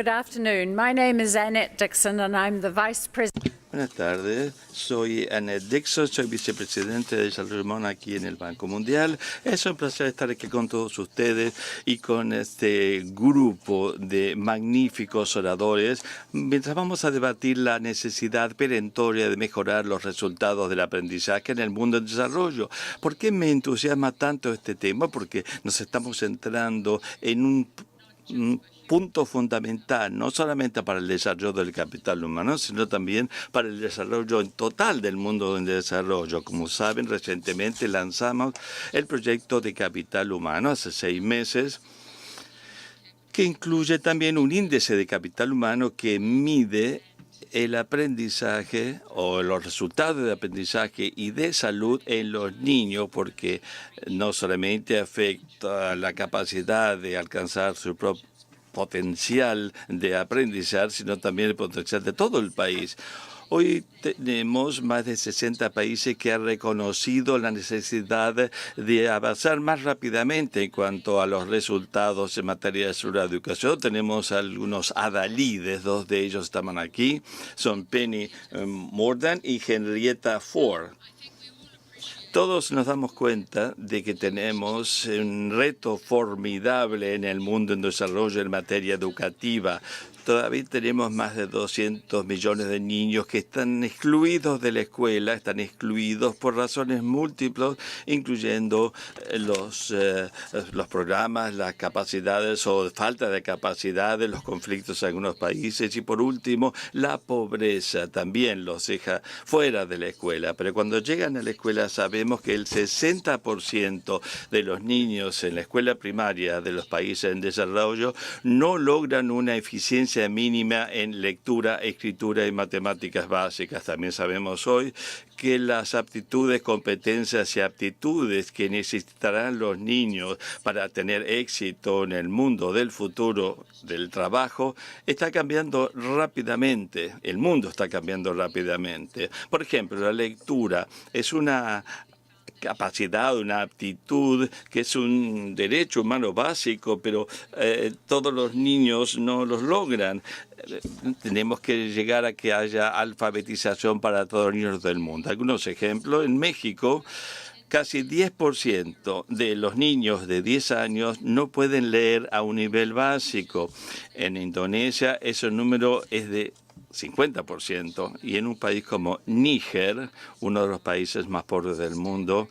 Good afternoon. My name is Annette Dixon and I'm the Vice President. Buenas tardes, soy Annette Dixon, soy vicepresidente de Desarrollo Humano aquí en el Banco Mundial. Es un placer estar aquí con todos ustedes y con este grupo de magníficos oradores mientras vamos a debatir la necesidad perentoria de mejorar los resultados del aprendizaje en el mundo en desarrollo. ¿Por qué me entusiasma tanto este tema? Porque nos estamos centrando en un punto fundamental, no solamente para el desarrollo del capital humano, sino también para el desarrollo en total del mundo en desarrollo. Como saben, recientemente lanzamos el proyecto de capital humano hace 6 meses, que incluye también un índice de capital humano que mide el aprendizaje o los resultados de aprendizaje y de salud en los niños, porque no solamente afecta la capacidad de alcanzar su propio potencial de aprendizaje, sino también el potencial de todo el país. Hoy tenemos más de 60 países que han reconocido la necesidad de avanzar más rápidamente en cuanto a los resultados en materia de salud y educación. Tenemos algunos adalides, 2 de ellos estaban aquí, son Penny Mordaunt y Henrietta Ford. Todos nos damos cuenta de que tenemos un reto formidable en el mundo en desarrollo en materia educativa. Todavía tenemos más de 200 millones de niños que están excluidos de la escuela, están excluidos por razones múltiples, incluyendo los programas, las capacidades o falta de capacidades, los conflictos en algunos países y, por último, la pobreza también los deja fuera de la escuela. Pero cuando llegan a la escuela sabemos que el 60% de los niños en la escuela primaria de los países en desarrollo no logran una eficiencia mínima en lectura, escritura y matemáticas básicas. También sabemos hoy que las aptitudes, competencias y aptitudes que necesitarán los niños para tener éxito en el mundo del futuro del trabajo está cambiando rápidamente. El mundo está cambiando rápidamente. Por ejemplo, la lectura es una capacidad, una aptitud que es un derecho humano básico, pero todos los niños no los logran. Tenemos que llegar a que haya alfabetización para todos los niños del mundo. Algunos ejemplos: en México, casi 10% de los niños de 10 años no pueden leer a un nivel básico. En Indonesia ese número es de 50%, y en un país como Níger, uno de los países más pobres del mundo,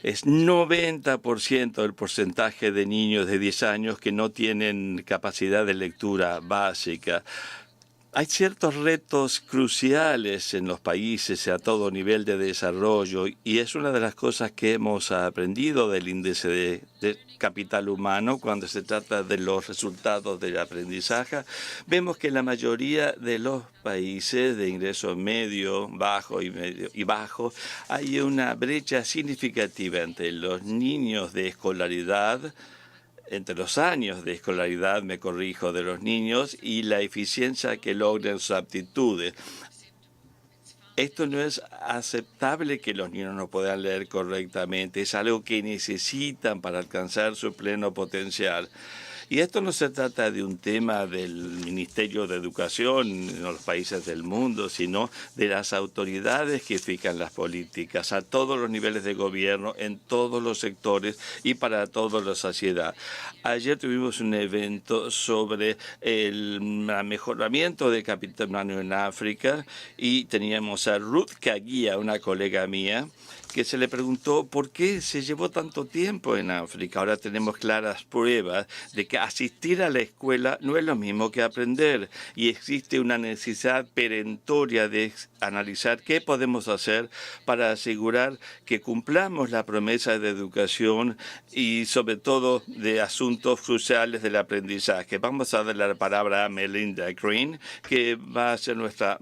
es 90% el porcentaje de niños de 10 años que no tienen capacidad de lectura básica. Hay ciertos retos cruciales en los países a todo nivel de desarrollo, y es una de las cosas que hemos aprendido del índice de capital humano cuando se trata de los resultados del aprendizaje. Vemos que en la mayoría de los países de ingreso medio, bajo y bajo hay una brecha significativa entre los niños de escolaridad, entre los años de escolaridad, me corrijo, de los niños y la eficiencia que logran sus aptitudes. Esto no es aceptable, que los niños no puedan leer correctamente. Es algo que necesitan para alcanzar su pleno potencial. Y esto no se trata de un tema del Ministerio de Educación en los países del mundo, sino de las autoridades que fijan las políticas a todos los niveles de gobierno, en todos los sectores y para toda la sociedad. Ayer tuvimos un evento sobre el mejoramiento del capital humano en África y teníamos a Ruth Kagia, una colega mía, que se le preguntó por qué se llevó tanto tiempo en África. Ahora tenemos claras pruebas de que asistir a la escuela no es lo mismo que aprender, y existe una necesidad perentoria de analizar qué podemos hacer para asegurar que cumplamos la promesa de educación y sobre todo de asuntos cruciales del aprendizaje. Vamos a darle la palabra a Melinda Green, que va a ser nuestra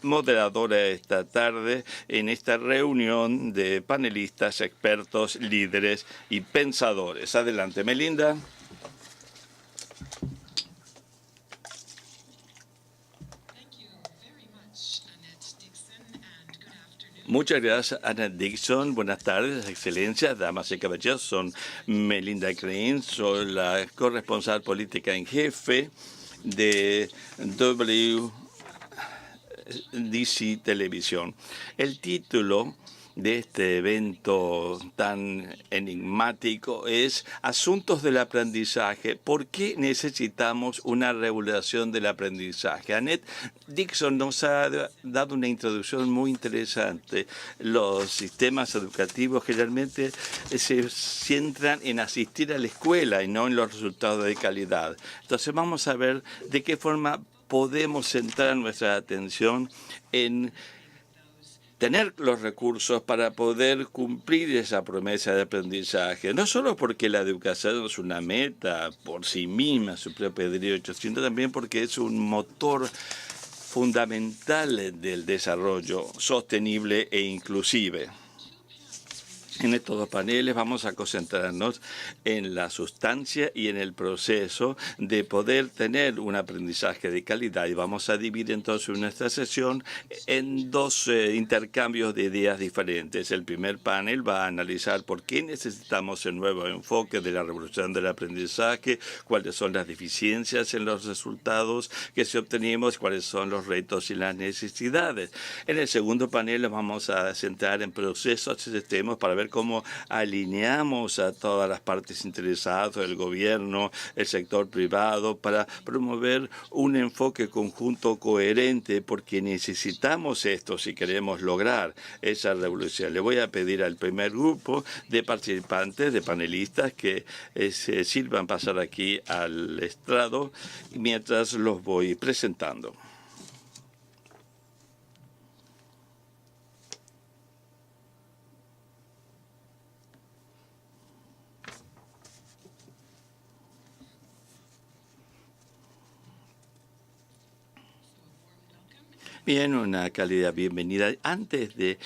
moderadora esta tarde en esta reunión de panelistas, expertos, líderes y pensadores. Adelante, Melinda. Muchas gracias, Annette Dixon. Buenas tardes, excelencias, damas y caballeros. Soy Melinda Green, soy la corresponsal política en jefe de WDC Televisión. El título de este evento tan enigmático es Asuntos del aprendizaje. ¿Por qué necesitamos una regulación del aprendizaje? Annette Dixon nos ha dado una introducción muy interesante. Los sistemas educativos generalmente se centran en asistir a la escuela y no en los resultados de calidad. Entonces vamos a ver de qué forma podemos centrar nuestra atención en tener los recursos para poder cumplir esa promesa de aprendizaje. No solo porque la educación es una meta por sí misma, su propio derecho, sino también porque es un motor fundamental del desarrollo sostenible e inclusive. En estos dos paneles vamos a concentrarnos en la sustancia y en el proceso de poder tener un aprendizaje de calidad. Y vamos a dividir entonces nuestra sesión en dos intercambios de ideas diferentes. El primer panel va a analizar por qué necesitamos el nuevo enfoque de la revolución del aprendizaje, cuáles son las deficiencias en los resultados que se obtenemos, cuáles son los retos y las necesidades. En el segundo panel nos vamos a centrar en procesos y sistemas para ver cómo alineamos a todas las partes interesadas, el gobierno, el sector privado, para promover un enfoque conjunto coherente, porque necesitamos esto si queremos lograr esa revolución. Le voy a pedir al primer grupo de participantes, de panelistas, que se sirvan pasar aquí al estrado mientras los voy presentando. Bien, una cálida bienvenida. Antes de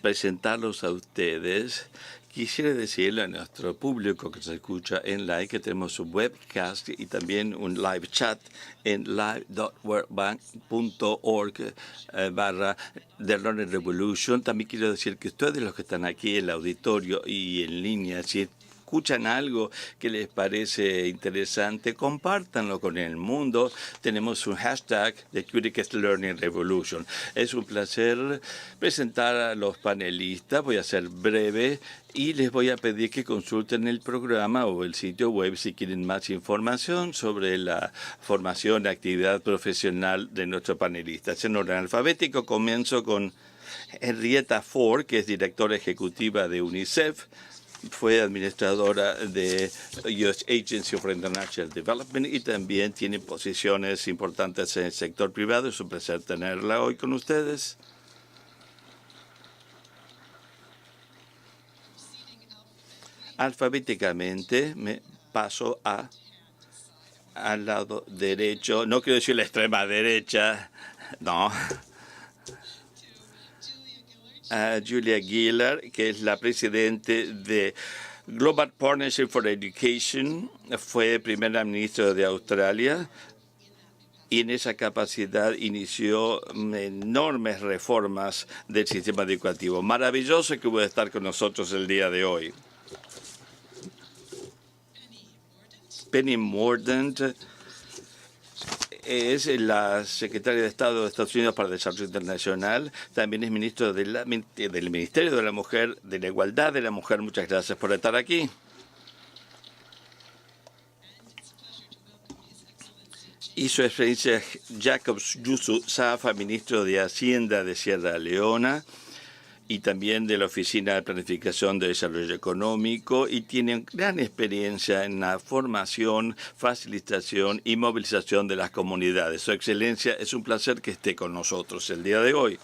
presentarlos a ustedes, quisiera decirle a nuestro público que se escucha en live que tenemos un webcast y también un live chat en live.worldbank.org /The Learning Revolution. También quiero decir que ustedes, los que están aquí en el auditorio y en línea, si escuchan algo que les parece interesante, compártanlo con el mundo. Tenemos un hashtag de Curious Learning Revolution. Es un placer presentar a los panelistas. Voy a ser breve y les voy a pedir que consulten el programa o el sitio web si quieren más información sobre la formación y actividad profesional de nuestros panelistas. En orden alfabético comienzo con Henrietta Ford, que es directora ejecutiva de UNICEF. Fue administradora de US Agency for International Development y también tiene posiciones importantes en el sector privado. Es un placer tenerla hoy con ustedes. Alfabéticamente me paso al lado derecho. No quiero decir la extrema derecha, no. A Julia Gillard, que es la presidente de Global Partnership for Education, fue primera ministra de Australia y en esa capacidad inició enormes reformas del sistema educativo. Maravilloso que pueda estar con nosotros el día de hoy. Penny Mordaunt es la secretaria de Estado de Estados Unidos para el Desarrollo Internacional. También es ministro del Ministerio de la Mujer, de la Igualdad de la Mujer. Muchas gracias por estar aquí. Y su experiencia Jacob Yusuf Safa, ministro de Hacienda de Sierra Leona y también de la Oficina de Planificación de Desarrollo Económico, y tienen gran experiencia en la formación, facilitación y movilización de las comunidades. Su Excelencia, es un placer que esté con nosotros el día de hoy.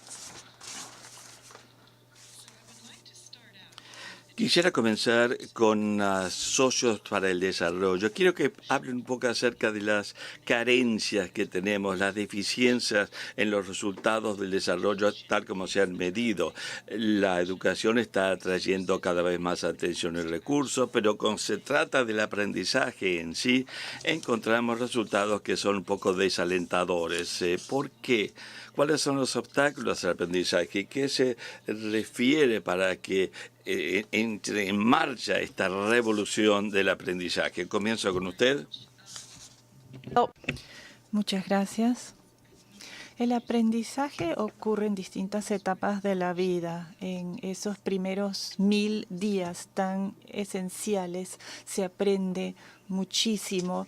Quisiera comenzar con Socios para el Desarrollo. Quiero que hablen un poco acerca de las carencias que tenemos, las deficiencias en los resultados del desarrollo tal como se han medido. La educación está atrayendo cada vez más atención y recursos, pero cuando se trata del aprendizaje en sí, encontramos resultados que son un poco desalentadores. ¿Por qué? ¿Cuáles son los obstáculos al aprendizaje? ¿Qué se refiere para que entre en marcha esta revolución del aprendizaje? Comienzo con usted. Muchas gracias. El aprendizaje ocurre en distintas etapas de la vida. En esos primeros 1000 días tan esenciales se aprende muchísimo.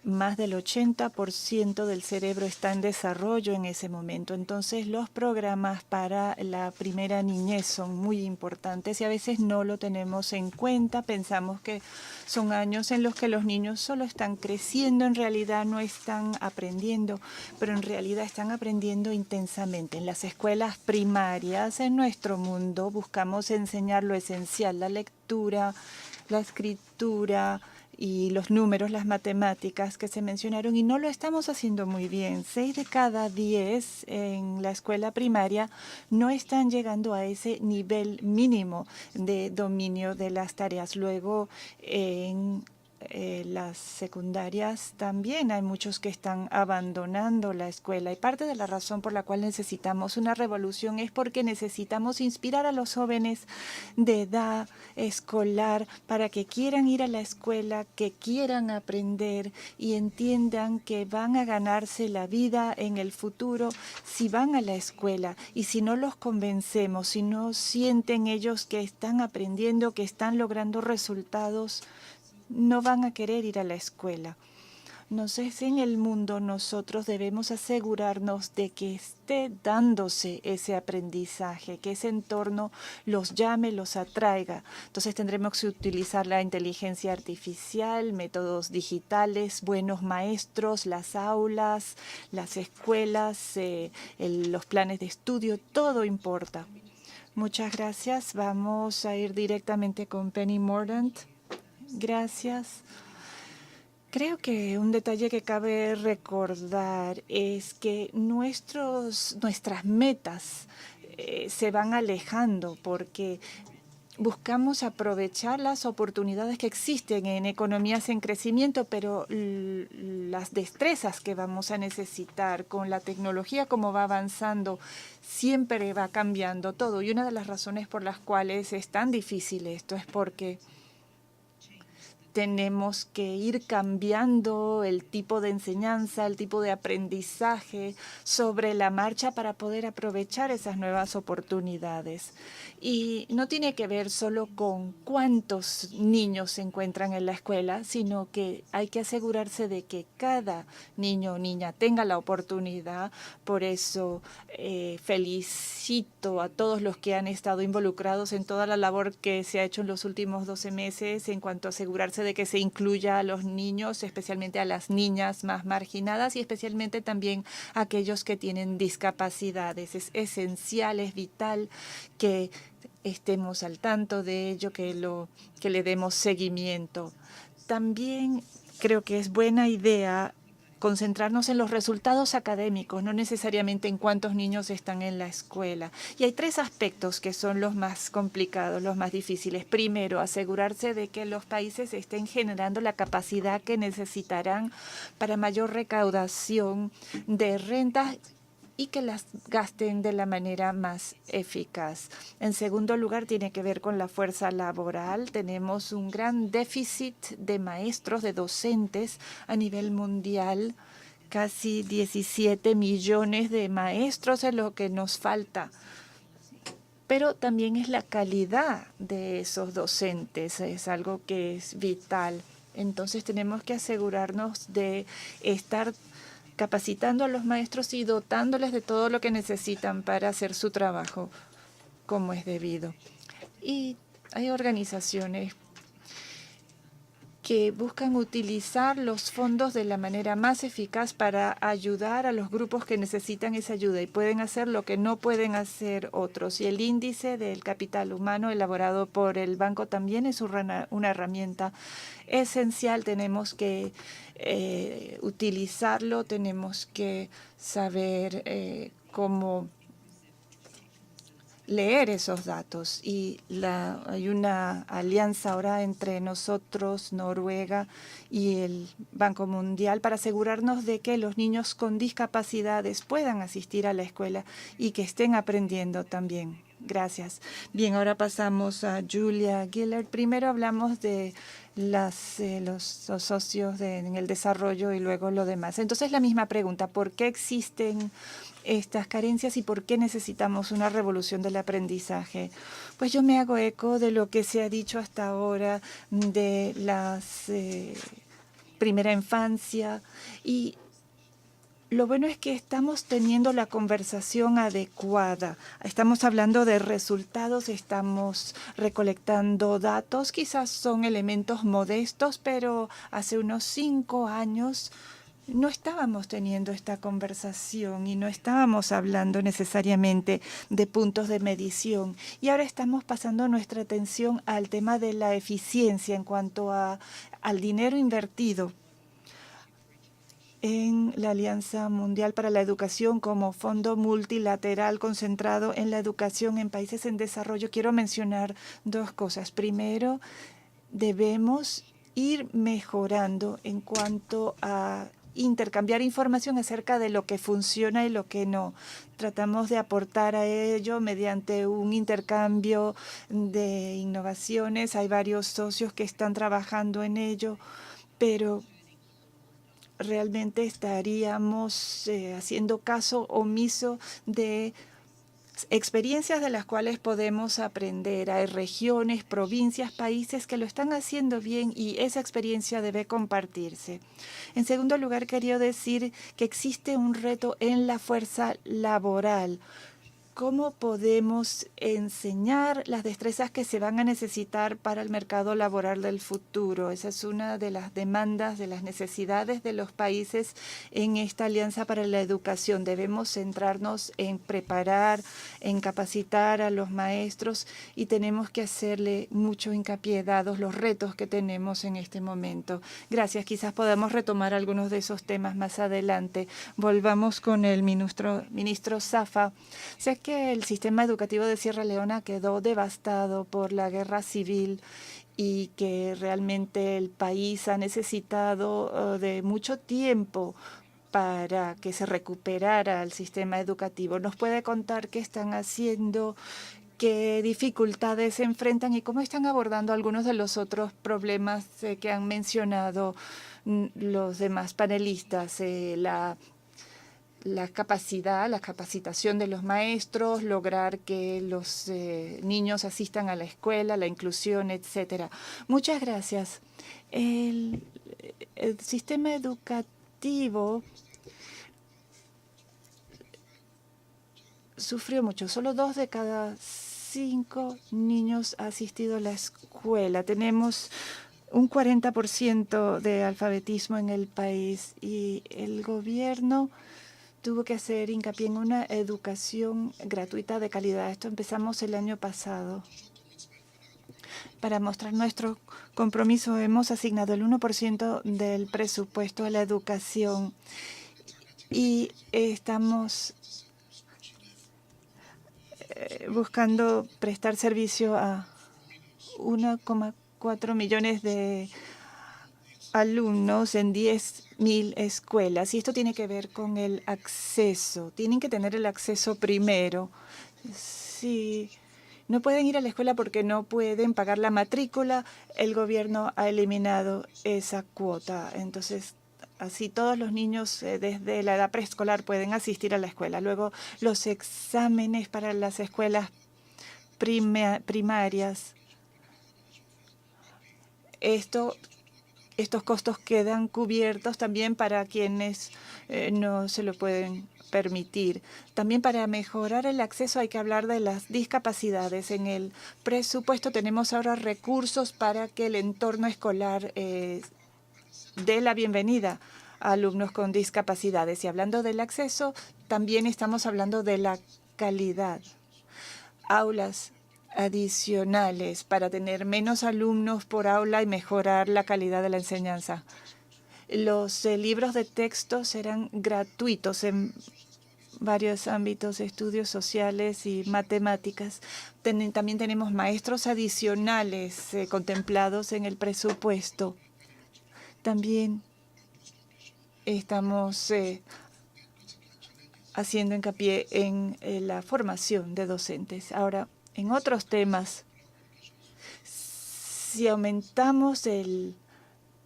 Más del 80% del cerebro está en desarrollo en ese momento. Entonces, los programas para la primera niñez son muy importantes y a veces no lo tenemos en cuenta. Pensamos que son años en los que los niños solo están creciendo, en realidad no están aprendiendo, pero en realidad están aprendiendo intensamente. En las escuelas primarias, en nuestro mundo, buscamos enseñar lo esencial, la lectura, la escritura, y los números, las matemáticas que se mencionaron, y no lo estamos haciendo muy bien. 6 de cada 10 en la escuela primaria no están llegando a ese nivel mínimo de dominio de las tareas. Luego, en las secundarias también hay muchos que están abandonando la escuela, y parte de la razón por la cual necesitamos una revolución es porque necesitamos inspirar a los jóvenes de edad escolar para que quieran ir a la escuela, que quieran aprender y entiendan que van a ganarse la vida en el futuro si van a la escuela. Y si no los convencemos, si no sienten ellos que están aprendiendo, que están logrando resultados, no van a querer ir a la escuela. No sé si en el mundo nosotros debemos asegurarnos de que esté dándose ese aprendizaje, que ese entorno los llame, los atraiga. Entonces tendremos que utilizar la inteligencia artificial, métodos digitales, buenos maestros, las aulas, las escuelas, los planes de estudio, todo importa. Muchas gracias. Vamos a ir directamente con Penny Mordaunt. Gracias. Creo que un detalle que cabe recordar es que nuestras metas se van alejando porque buscamos aprovechar las oportunidades que existen en economías en crecimiento, pero las destrezas que vamos a necesitar con la tecnología como va avanzando, siempre va cambiando todo. Y una de las razones por las cuales es tan difícil esto es porque tenemos que ir cambiando el tipo de enseñanza, el tipo de aprendizaje sobre la marcha para poder aprovechar esas nuevas oportunidades. Y no tiene que ver solo con cuántos niños se encuentran en la escuela, sino que hay que asegurarse de que cada niño o niña tenga la oportunidad. Por eso felicito a todos los que han estado involucrados en toda la labor que se ha hecho en los últimos 12 meses en cuanto a asegurarse de que se incluya a los niños, especialmente a las niñas más marginadas y especialmente también a aquellos que tienen discapacidades. Es esencial, es vital que estemos al tanto de ello, que le demos seguimiento. También creo que es buena idea concentrarnos en los resultados académicos, no necesariamente en cuántos niños están en la escuela. Y hay 3 aspectos que son los más complicados, los más difíciles. Primero, asegurarse de que los países estén generando la capacidad que necesitarán para mayor recaudación de rentas y que las gasten de la manera más eficaz. En segundo lugar, tiene que ver con la fuerza laboral. Tenemos un gran déficit de maestros, de docentes a nivel mundial. Casi 17 millones de maestros es lo que nos falta. Pero también es la calidad de esos docentes, es algo que es vital. Entonces tenemos que asegurarnos de estar capacitando a los maestros y dotándoles de todo lo que necesitan para hacer su trabajo como es debido. Y hay organizaciones que buscan utilizar los fondos de la manera más eficaz para ayudar a los grupos que necesitan esa ayuda y pueden hacer lo que no pueden hacer otros. Y el índice del capital humano elaborado por el banco también es una herramienta esencial. Tenemos que utilizarlo, tenemos que saber cómo leer esos datos. Y hay una alianza ahora entre nosotros, Noruega y el Banco Mundial para asegurarnos de que los niños con discapacidades puedan asistir a la escuela y que estén aprendiendo también. Gracias. Bien, ahora pasamos a Julia Gillard. Primero hablamos de los socios en el desarrollo y luego lo demás. Entonces, la misma pregunta, ¿por qué existen estas carencias y por qué necesitamos una revolución del aprendizaje? Pues yo me hago eco de lo que se ha dicho hasta ahora de la primera infancia, y lo bueno es que estamos teniendo la conversación adecuada. Estamos hablando de resultados, estamos recolectando datos. Quizás son elementos modestos, pero hace unos 5 años no estábamos teniendo esta conversación y no estábamos hablando necesariamente de puntos de medición. Y ahora estamos pasando nuestra atención al tema de la eficiencia en cuanto al dinero invertido en la Alianza Mundial para la Educación como fondo multilateral concentrado en la educación en países en desarrollo. Quiero mencionar 2 cosas. Primero, debemos ir mejorando en cuanto a intercambiar información acerca de lo que funciona y lo que no. Tratamos de aportar a ello mediante un intercambio de innovaciones. Hay varios socios que están trabajando en ello, pero realmente estaríamos haciendo caso omiso de experiencias de las cuales podemos aprender. Hay regiones, provincias, países que lo están haciendo bien y esa experiencia debe compartirse. En segundo lugar, quería decir que existe un reto en la fuerza laboral. ¿Cómo podemos enseñar las destrezas que se van a necesitar para el mercado laboral del futuro? Esa es una de las demandas, de las necesidades de los países en esta Alianza para la Educación. Debemos centrarnos en preparar, en capacitar a los maestros y tenemos que hacerle mucho hincapié dados los retos que tenemos en este momento. Gracias. Quizás podamos retomar algunos de esos temas más adelante. Volvamos con el ministro Safa. Sé que el sistema educativo de Sierra Leona quedó devastado por la guerra civil y que realmente el país ha necesitado de mucho tiempo para que se recuperara el sistema educativo. ¿Nos puede contar qué están haciendo, qué dificultades se enfrentan y cómo están abordando algunos de los otros problemas que han mencionado los demás panelistas? La capacidad, la capacitación de los maestros, lograr que los niños asistan a la escuela, la inclusión, etcétera. Muchas gracias. El sistema educativo sufrió mucho. Solo 2 de cada 5 niños ha asistido a la escuela. Tenemos un 40% de alfabetismo en el país y el gobierno tuvo que hacer hincapié en una educación gratuita de calidad. Esto empezamos el año pasado. Para mostrar nuestro compromiso, hemos asignado el 1% del presupuesto a la educación y estamos buscando prestar servicio a 1,4 millones de alumnos en 10.000 escuelas. Y esto tiene que ver con el acceso. Tienen que tener el acceso primero. Si no pueden ir a la escuela porque no pueden pagar la matrícula, el gobierno ha eliminado esa cuota. Entonces, así todos los niños desde la edad preescolar pueden asistir a la escuela. Luego, los exámenes para las escuelas primarias. Estos costos quedan cubiertos también para quienes no se lo pueden permitir. También para mejorar el acceso hay que hablar de las discapacidades. En el presupuesto tenemos ahora recursos para que el entorno escolar dé la bienvenida a alumnos con discapacidades. Y hablando del acceso, también estamos hablando de la calidad. Aulas adicionales para tener menos alumnos por aula y mejorar la calidad de la enseñanza. Los libros de texto serán gratuitos en varios ámbitos, estudios sociales y matemáticas. También tenemos maestros adicionales contemplados en el presupuesto. También estamos haciendo hincapié en la formación de docentes. Ahora, en otros temas, si aumentamos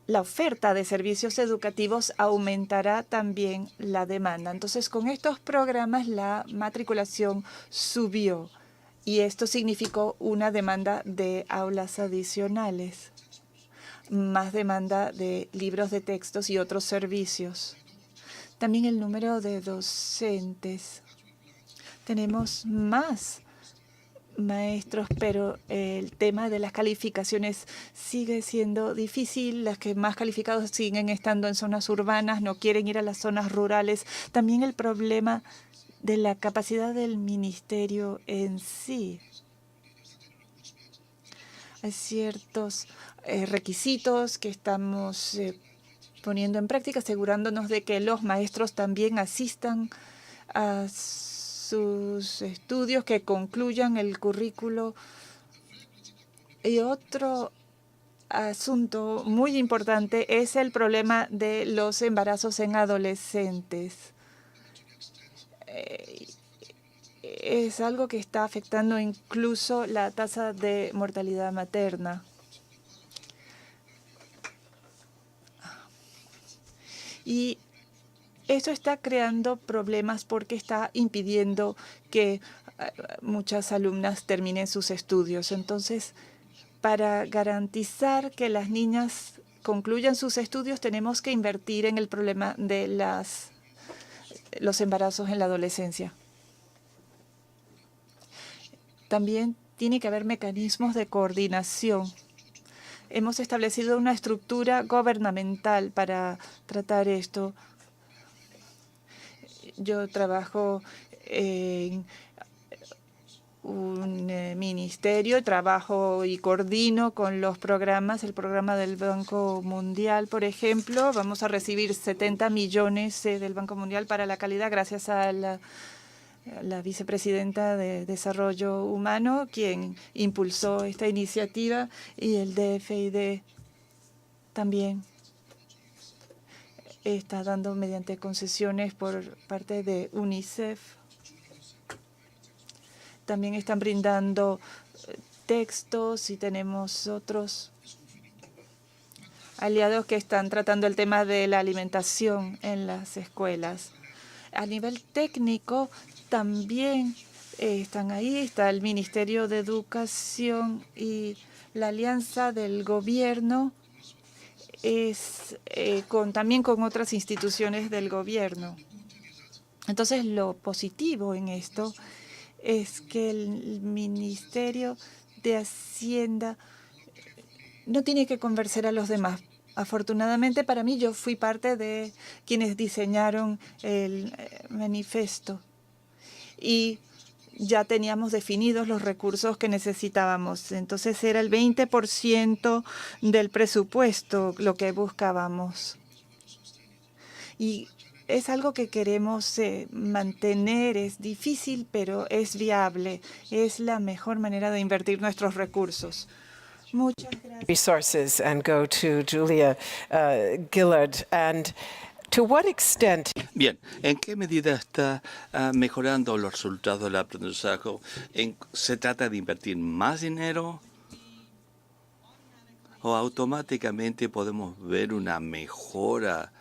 la oferta de servicios educativos, aumentará también la demanda. Entonces, con estos programas la matriculación subió y esto significó una demanda de aulas adicionales, más demanda de libros de textos y otros servicios. También el número de docentes. Tenemos más maestros, pero el tema de las calificaciones sigue siendo difícil. Los que más calificados siguen estando en zonas urbanas, no quieren ir a las zonas rurales. También el problema de la capacidad del ministerio en sí. Hay ciertos requisitos que estamos poniendo en práctica, asegurándonos de que los maestros también asistan a sus estudios, que concluyan el currículo. Y otro asunto muy importante es el problema de los embarazos en adolescentes. Es algo que está afectando incluso la tasa de mortalidad materna. Y esto está creando problemas porque está impidiendo que muchas alumnas terminen sus estudios. Entonces, para garantizar que las niñas concluyan sus estudios, tenemos que invertir en el problema de los embarazos en la adolescencia. También tiene que haber mecanismos de coordinación. Hemos establecido una estructura gubernamental para tratar esto. Yo trabajo en un ministerio, trabajo y coordino con los programas, el programa del Banco Mundial, por ejemplo. Vamos a recibir 70 millones del Banco Mundial para la calidad gracias a la vicepresidenta de Desarrollo Humano, quien impulsó esta iniciativa, y el DFID también está dando mediante concesiones por parte de UNICEF. También están brindando textos y tenemos otros aliados que están tratando el tema de la alimentación en las escuelas. A nivel técnico también están ahí, está el Ministerio de Educación y la alianza del gobierno también con otras instituciones del gobierno. Entonces, lo positivo en esto es que el Ministerio de Hacienda no tiene que convencer a los demás. Afortunadamente para mí, yo fui parte de quienes diseñaron el manifiesto y ya teníamos definidos los recursos que necesitábamos. Entonces era el 20% del presupuesto lo que buscábamos. Y es algo que queremos mantener. Es difícil, pero es viable. Es la mejor manera de invertir nuestros recursos. Muchas gracias. Resources and go to Julia Gillard. And to what extent? Bien, ¿en qué medida está mejorando los resultados del aprendizaje? ¿Se trata de invertir más dinero o automáticamente podemos ver una mejora?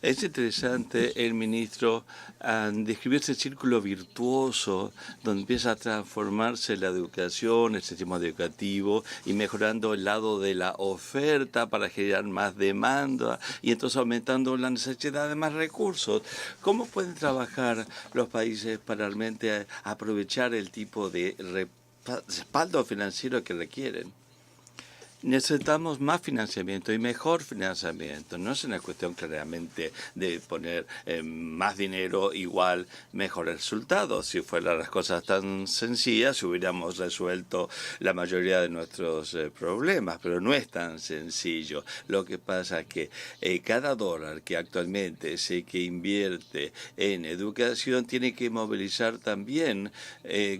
Es interesante el ministro describir ese círculo virtuoso donde empieza a transformarse la educación, el sistema educativo y mejorando el lado de la oferta para generar más demanda y entonces aumentando la necesidad de más recursos. ¿Cómo pueden trabajar los países para realmente aprovechar el tipo de respaldo financiero que requieren? Necesitamos más financiamiento y mejor financiamiento. No es una cuestión claramente de poner más dinero igual mejores resultados. Si fueran las cosas tan sencillas, hubiéramos resuelto la mayoría de nuestros problemas, pero no es tan sencillo. Lo que pasa es que cada dólar que actualmente se invierte en educación tiene que movilizar también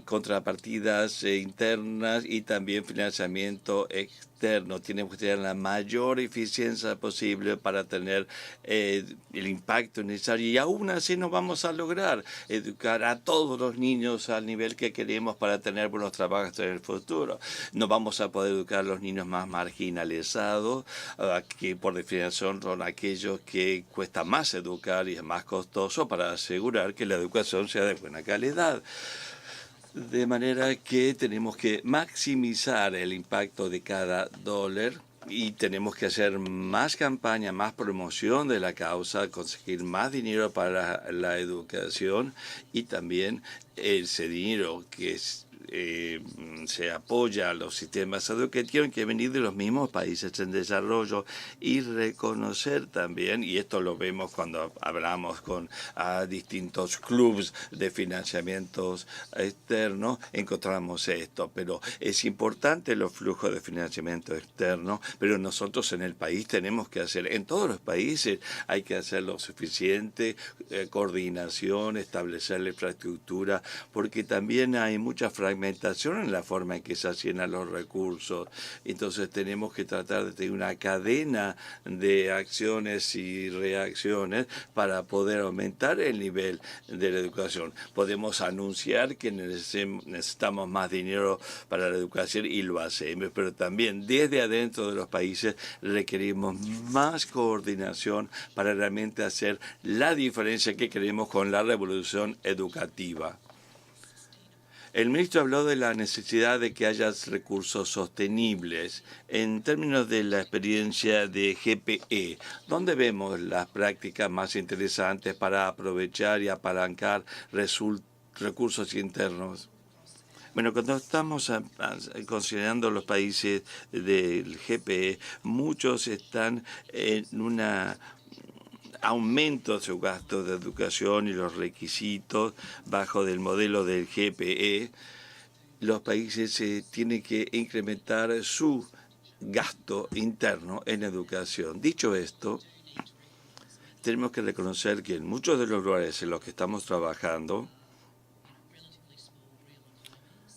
contrapartidas internas y también financiamiento externo. externo. Tenemos que tener la mayor eficiencia posible para tener el impacto necesario, y aún así no vamos a lograr educar a todos los niños al nivel que queremos para tener buenos trabajos en el futuro. No vamos a poder educar a los niños más marginalizados, que por definición son aquellos que cuesta más educar y es más costoso, para asegurar que la educación sea de buena calidad. De manera que tenemos que maximizar el impacto de cada dólar y tenemos que hacer más campaña, más promoción de la causa, conseguir más dinero para la educación, y también ese dinero que se apoya a los sistemas educativos que vienen de los mismos países en desarrollo, y reconocer también, y esto lo vemos cuando hablamos con distintos clubes de financiamientos externos, encontramos esto, pero es importante los flujos de financiamiento externo, pero nosotros en el país tenemos que hacer, en todos los países hay que hacer lo suficiente, coordinación, establecer la infraestructura, porque también hay mucha fragmentación en la forma en que se asignan los recursos. Entonces tenemos que tratar de tener una cadena de acciones y reacciones para poder aumentar el nivel de la educación. Podemos anunciar que necesitamos más dinero para la educación, y lo hacemos, pero también desde adentro de los países requerimos más coordinación para realmente hacer la diferencia que queremos con la revolución educativa. El ministro habló de la necesidad de que haya recursos sostenibles. En términos de la experiencia de GPE, ¿dónde vemos las prácticas más interesantes para aprovechar y apalancar recursos internos? Bueno, cuando estamos considerando los países del GPE, muchos están en una aumento de su gasto de educación y los requisitos bajo del modelo del GPE. Los países tienen que incrementar su gasto interno en educación. Dicho esto, tenemos que reconocer que en muchos de los lugares en los que estamos trabajando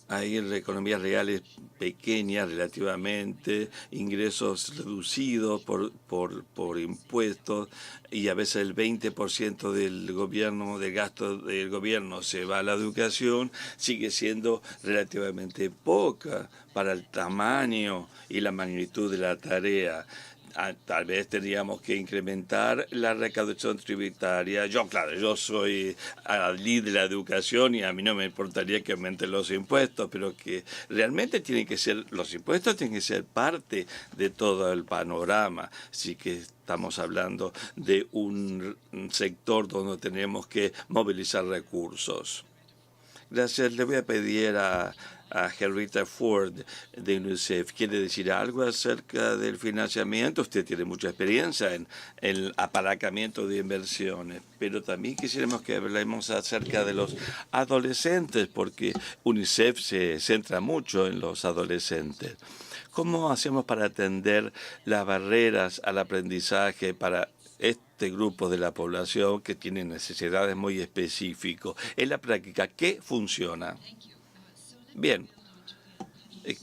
hay economías reales pequeñas relativamente, ingresos reducidos por impuestos, y a veces el 20% del gasto del gobierno se va a la educación. Sigue siendo relativamente poca para el tamaño y la magnitud de la tarea. Tal vez tendríamos que incrementar la recaudación tributaria. Yo soy líder de la educación y a mí no me importaría que aumenten los impuestos, pero que realmente los impuestos tienen que ser parte de todo el panorama. Así que estamos hablando de un sector donde tenemos que movilizar recursos. Gracias. Le voy a pedir a Henrietta Ford de UNICEF. ¿Quiere decir algo acerca del financiamiento? Usted tiene mucha experiencia en el apalancamiento de inversiones, pero también quisiéramos que hablemos acerca de los adolescentes, porque UNICEF se centra mucho en los adolescentes. ¿Cómo hacemos para atender las barreras al aprendizaje para este grupo de la población que tiene necesidades muy específicas? En la práctica, ¿qué funciona? Bien,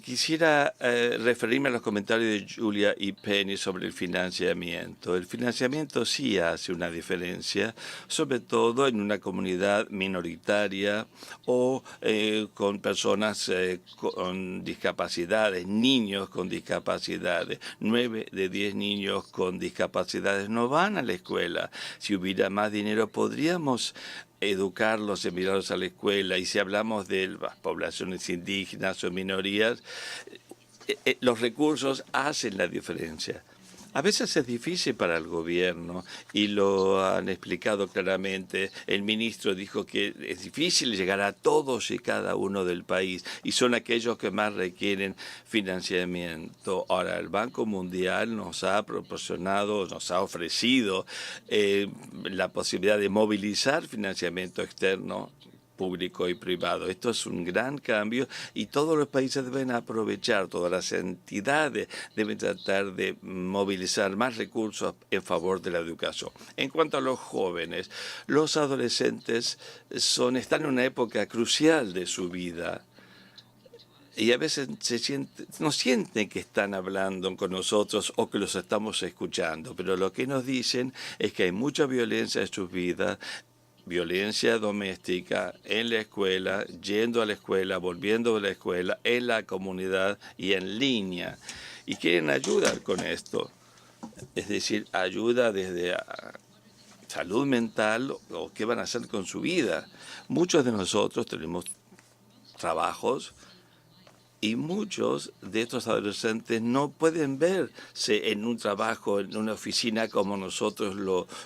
quisiera referirme a los comentarios de Julia y Penny sobre el financiamiento. El financiamiento sí hace una diferencia, sobre todo en una comunidad minoritaria o con personas con discapacidades, niños con discapacidades. 9 de 10 niños con discapacidades no van a la escuela. Si hubiera más dinero, podríamos educarlos, enviarlos a la escuela. Y si hablamos de las poblaciones indígenas o minorías, los recursos hacen la diferencia. A veces es difícil para el gobierno, y lo han explicado claramente. El ministro dijo que es difícil llegar a todos y cada uno del país, y son aquellos que más requieren financiamiento. Ahora, el Banco Mundial nos ha ofrecido la posibilidad de movilizar financiamiento externo, público y privado. Esto es un gran cambio, y todos los países deben aprovechar, todas las entidades deben tratar de movilizar más recursos en favor de la educación. En cuanto a los jóvenes, los adolescentes están en una época crucial de su vida. Y a veces no sienten que están hablando con nosotros o que los estamos escuchando, pero lo que nos dicen es que hay mucha violencia en sus vidas, violencia doméstica en la escuela, yendo a la escuela, volviendo a la escuela, en la comunidad y en línea. Y quieren ayudar con esto, es decir, ayuda desde salud mental o qué van a hacer con su vida. Muchos de nosotros tenemos trabajos y muchos de estos adolescentes no pueden verse en un trabajo, en una oficina como nosotros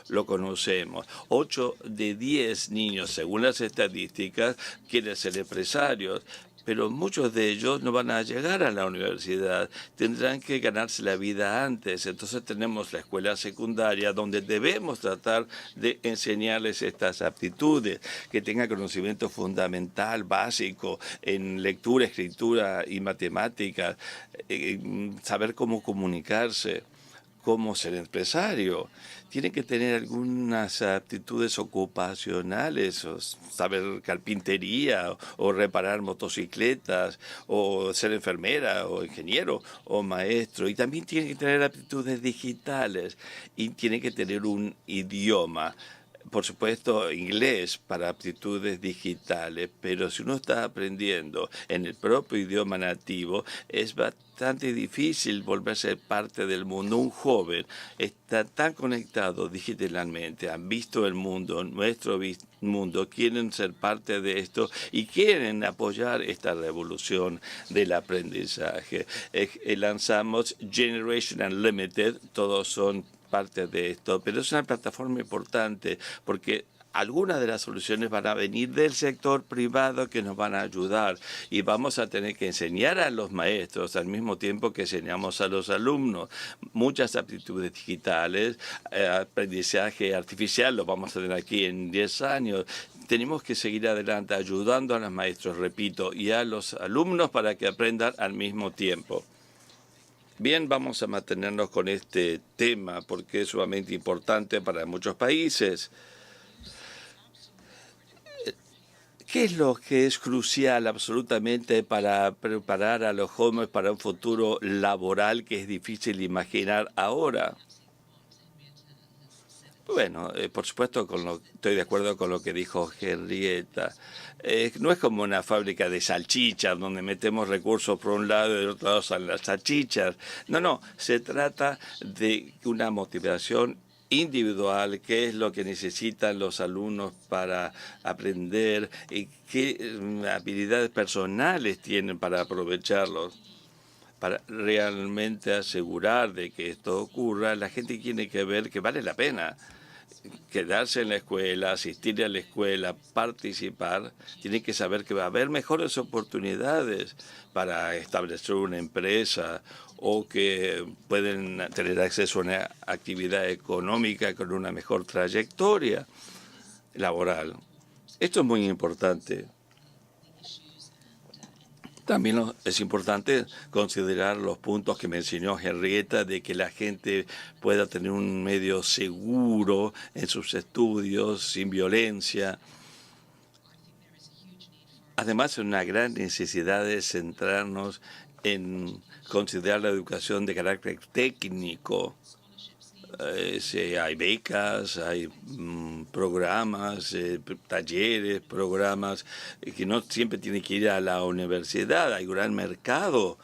lo conocemos. 8 de 10 niños, según las estadísticas, quieren ser empresarios, pero muchos de ellos no van a llegar a la universidad, tendrán que ganarse la vida antes. Entonces tenemos la escuela secundaria donde debemos tratar de enseñarles estas aptitudes, que tengan conocimiento fundamental, básico, en lectura, escritura y matemáticas, saber cómo comunicarse, cómo ser empresario. Tienen que tener algunas aptitudes ocupacionales, o saber carpintería, o reparar motocicletas, o ser enfermera, o ingeniero, o maestro. Y también tienen que tener aptitudes digitales y tienen que tener un idioma. Por supuesto, inglés para aptitudes digitales, pero si uno está aprendiendo en el propio idioma nativo, es bastante difícil volverse parte del mundo. Un joven está tan conectado digitalmente, han visto el mundo, nuestro mundo, quieren ser parte de esto y quieren apoyar esta revolución del aprendizaje. Lanzamos Generation Unlimited, todos son parte de esto, pero es una plataforma importante porque algunas de las soluciones van a venir del sector privado que nos van a ayudar y vamos a tener que enseñar a los maestros al mismo tiempo que enseñamos a los alumnos muchas aptitudes digitales, aprendizaje artificial, lo vamos a tener aquí en 10 años. Tenemos que seguir adelante ayudando a los maestros, repito, y a los alumnos para que aprendan al mismo tiempo. Bien, vamos a mantenernos con este tema porque es sumamente importante para muchos países. ¿Qué es lo que es crucial absolutamente para preparar a los jóvenes para un futuro laboral que es difícil imaginar ahora? Bueno, por supuesto, estoy de acuerdo con lo que dijo Henrietta. No es como una fábrica de salchichas donde metemos recursos por un lado y del otro lado salen las salchichas. No, se trata de una motivación individual, qué es lo que necesitan los alumnos para aprender y qué habilidades personales tienen para aprovecharlos. Para realmente asegurar de que esto ocurra, la gente tiene que ver que vale la pena quedarse en la escuela, asistir a la escuela, participar. Tiene que saber que va a haber mejores oportunidades para establecer una empresa o que pueden tener acceso a una actividad económica con una mejor trayectoria laboral. Esto es muy importante. También es importante considerar los puntos que mencionó Henrietta de que la gente pueda tener un medio seguro en sus estudios, sin violencia. Además, hay una gran necesidad de centrarnos en considerar la educación de carácter técnico. Hay becas, hay programas, talleres, programas que no siempre tienen que ir a la universidad. Hay un gran mercado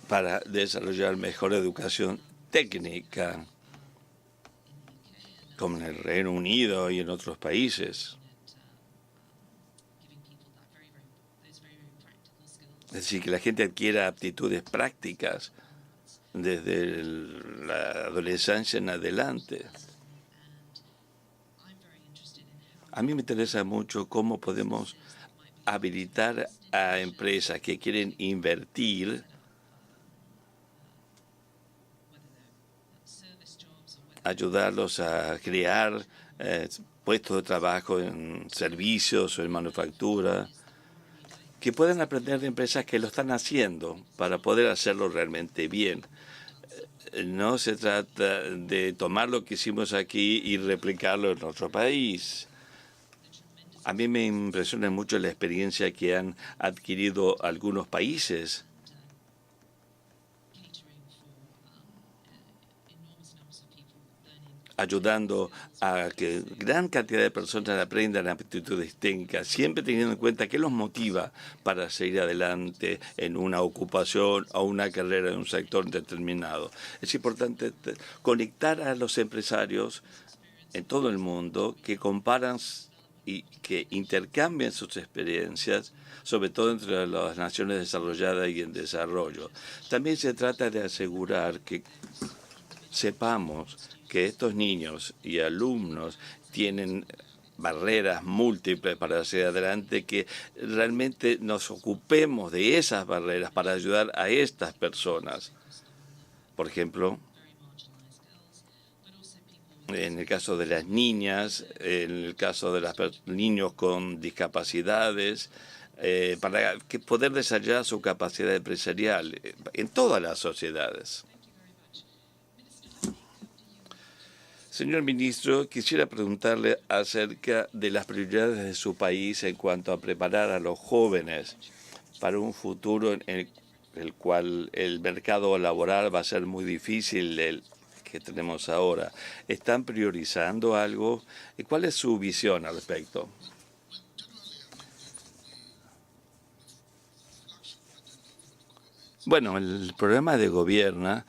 para desarrollar mejor educación técnica, como en el Reino Unido y en otros países. Es decir, que la gente adquiera aptitudes prácticas desde la adolescencia en adelante. A mí me interesa mucho cómo podemos habilitar a empresas que quieren invertir, ayudarlos a crear puestos de trabajo en servicios o en manufactura, que puedan aprender de empresas que lo están haciendo para poder hacerlo realmente bien. No se trata de tomar lo que hicimos aquí y replicarlo en otro país. A mí me impresiona mucho la experiencia que han adquirido algunos países ayudando a que gran cantidad de personas aprendan aptitudes técnicas, siempre teniendo en cuenta qué los motiva para seguir adelante en una ocupación o una carrera en un sector determinado. Es importante conectar a los empresarios en todo el mundo que comparan y que intercambien sus experiencias, sobre todo entre las naciones desarrolladas y en desarrollo. También se trata de asegurar que sepamos que estos niños y alumnos tienen barreras múltiples para hacer adelante, que realmente nos ocupemos de esas barreras para ayudar a estas personas. Por ejemplo, en el caso de las niñas, en el caso de los niños con discapacidades, para poder desarrollar su capacidad empresarial en todas las sociedades. Señor ministro, quisiera preguntarle acerca de las prioridades de su país en cuanto a preparar a los jóvenes para un futuro en el cual el mercado laboral va a ser muy difícil el que tenemos ahora. ¿Están priorizando algo? ¿Y cuál es su visión al respecto? Bueno, el programa de gobierno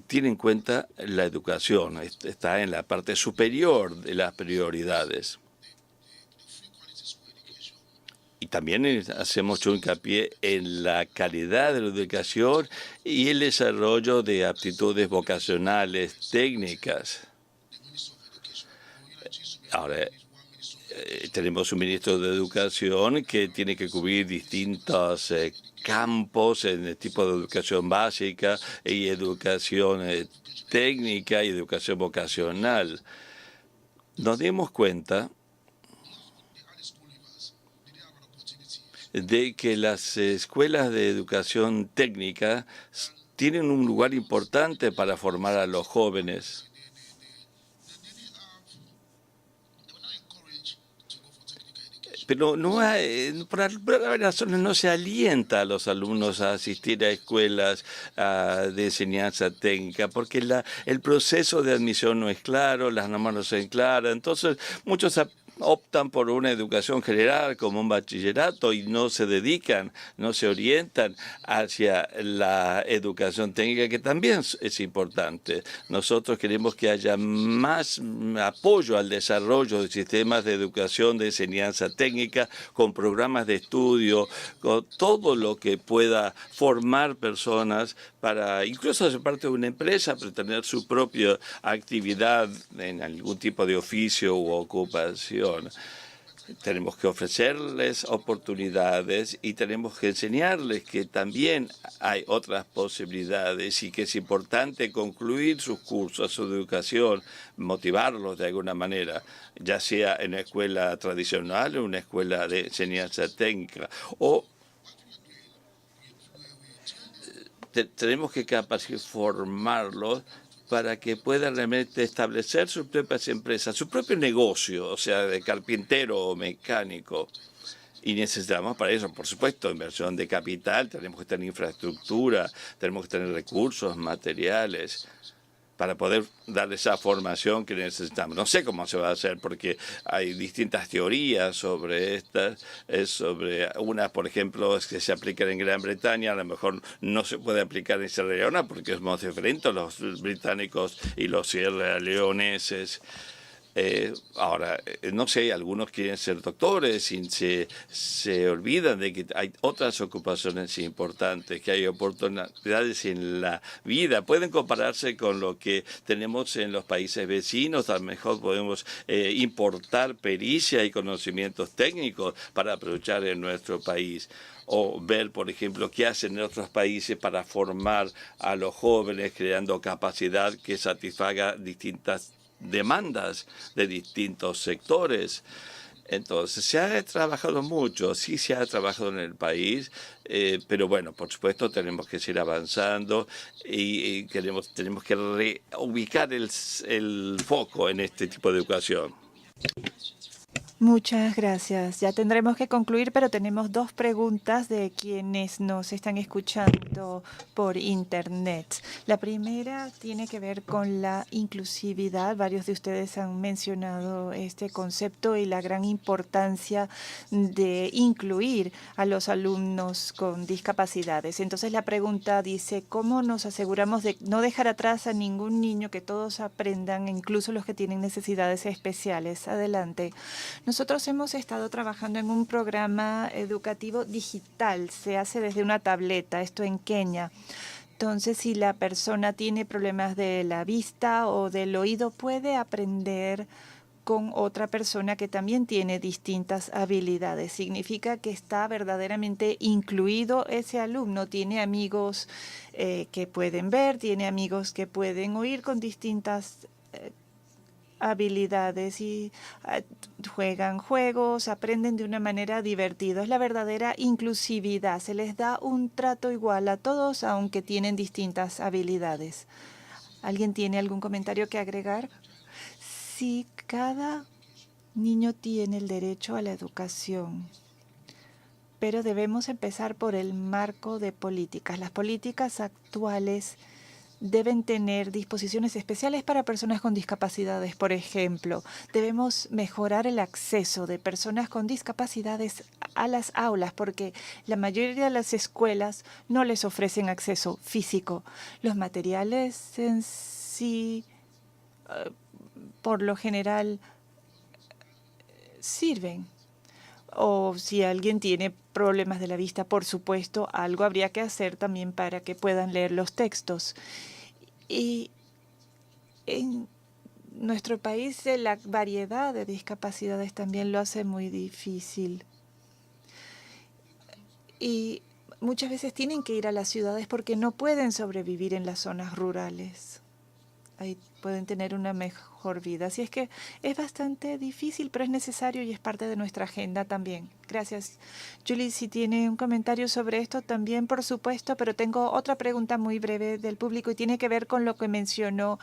tiene en cuenta la educación, está en la parte superior de las prioridades. Y también hacemos mucho hincapié en la calidad de la educación y el desarrollo de aptitudes vocacionales técnicas. Ahora, tenemos un ministro de Educación que tiene que cubrir distintos campos en el tipo de educación básica y educación técnica y educación vocacional. Nos dimos cuenta de que las escuelas de educación técnica tienen un lugar importante para formar a los jóvenes. Pero no hay, por algunas razones no se alienta a los alumnos a asistir a escuelas de enseñanza técnica, porque el proceso de admisión no es claro, las normas no son claras. Entonces, muchos optan por una educación general como un bachillerato y no se dedican, no se orientan hacia la educación técnica, que también es importante. Nosotros queremos que haya más apoyo al desarrollo de sistemas de educación, de enseñanza técnica, con programas de estudio, con todo lo que pueda formar personas para incluso ser parte de una empresa, pero tener su propia actividad en algún tipo de oficio u ocupación. Tenemos que ofrecerles oportunidades y tenemos que enseñarles que también hay otras posibilidades y que es importante concluir sus cursos, su educación, motivarlos de alguna manera, ya sea en una escuela tradicional o una escuela de enseñanza técnica. O tenemos que formarlos para que puedan realmente establecer sus propias empresas, su propio negocio, o sea, de carpintero o mecánico. Y necesitamos para eso, por supuesto, inversión de capital, tenemos que tener infraestructura, tenemos que tener recursos materiales para poder dar esa formación que necesitamos. No sé cómo se va a hacer porque hay distintas teorías sobre estas, sobre unas, por ejemplo, que se aplican en Gran Bretaña, a lo mejor no se puede aplicar en Sierra Leona porque es muy diferente a los británicos y los sierraleoneses. Ahora, no sé, algunos quieren ser doctores y se olvidan de que hay otras ocupaciones importantes, que hay oportunidades en la vida. Pueden compararse con lo que tenemos en los países vecinos. A lo mejor podemos importar pericia y conocimientos técnicos para aprovechar en nuestro país. O ver, por ejemplo, qué hacen en otros países para formar a los jóvenes, creando capacidad que satisfaga distintas demandas de distintos sectores. Entonces, se ha trabajado mucho, sí se ha trabajado en el país, pero bueno, por supuesto tenemos que seguir avanzando y tenemos que reubicar el foco en este tipo de educación. Muchas gracias. Ya tendremos que concluir, pero tenemos dos preguntas de quienes nos están escuchando por Internet. La primera tiene que ver con la inclusividad. Varios de ustedes han mencionado este concepto y la gran importancia de incluir a los alumnos con discapacidades. Entonces la pregunta dice, ¿cómo nos aseguramos de no dejar atrás a ningún niño, que todos aprendan, incluso los que tienen necesidades especiales? Adelante. Nosotros hemos estado trabajando en un programa educativo digital. Se hace desde una tableta, esto en Kenia. Entonces, si la persona tiene problemas de la vista o del oído, puede aprender con otra persona que también tiene distintas habilidades. Significa que está verdaderamente incluido ese alumno. Tiene amigos que pueden ver, tiene amigos que pueden oír con distintas habilidades y juegan juegos, aprenden de una manera divertida. Es la verdadera inclusividad. Se les da un trato igual a todos, aunque tienen distintas habilidades. ¿Alguien tiene algún comentario que agregar? Sí, cada niño tiene el derecho a la educación, pero debemos empezar por el marco de políticas. Las políticas actuales deben tener disposiciones especiales para personas con discapacidades. Por ejemplo, debemos mejorar el acceso de personas con discapacidades a las aulas, porque la mayoría de las escuelas no les ofrecen acceso físico. Los materiales en sí, por lo general, sirven. O si alguien tiene problemas de la vista, por supuesto, algo habría que hacer también para que puedan leer los textos. Y en nuestro país la variedad de discapacidades también lo hace muy difícil. Y muchas veces tienen que ir a las ciudades porque no pueden sobrevivir en las zonas rurales. Ahí pueden tener una mejor vida. Así es que es bastante difícil, pero es necesario y es parte de nuestra agenda también. Gracias. Julie, si tiene un comentario sobre esto también, por supuesto, pero tengo otra pregunta muy breve del público y tiene que ver con lo que mencionó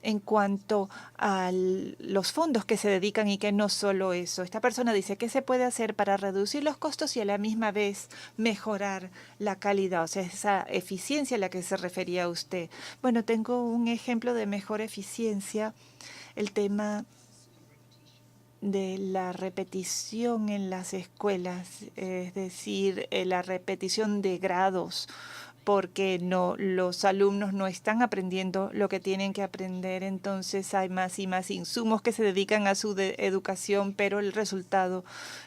en cuanto a los fondos que se dedican y que no solo eso. Esta persona dice, ¿qué se puede hacer para reducir los costos y a la misma vez mejorar la calidad? O sea, esa eficiencia a la que se refería usted. Bueno, tengo un ejemplo de mejor eficiencia, el tema de la repetición en las escuelas, es decir, la repetición de grados, porque los alumnos no están aprendiendo lo que tienen que aprender. Entonces hay más y más insumos que se dedican a su educación, pero el resultado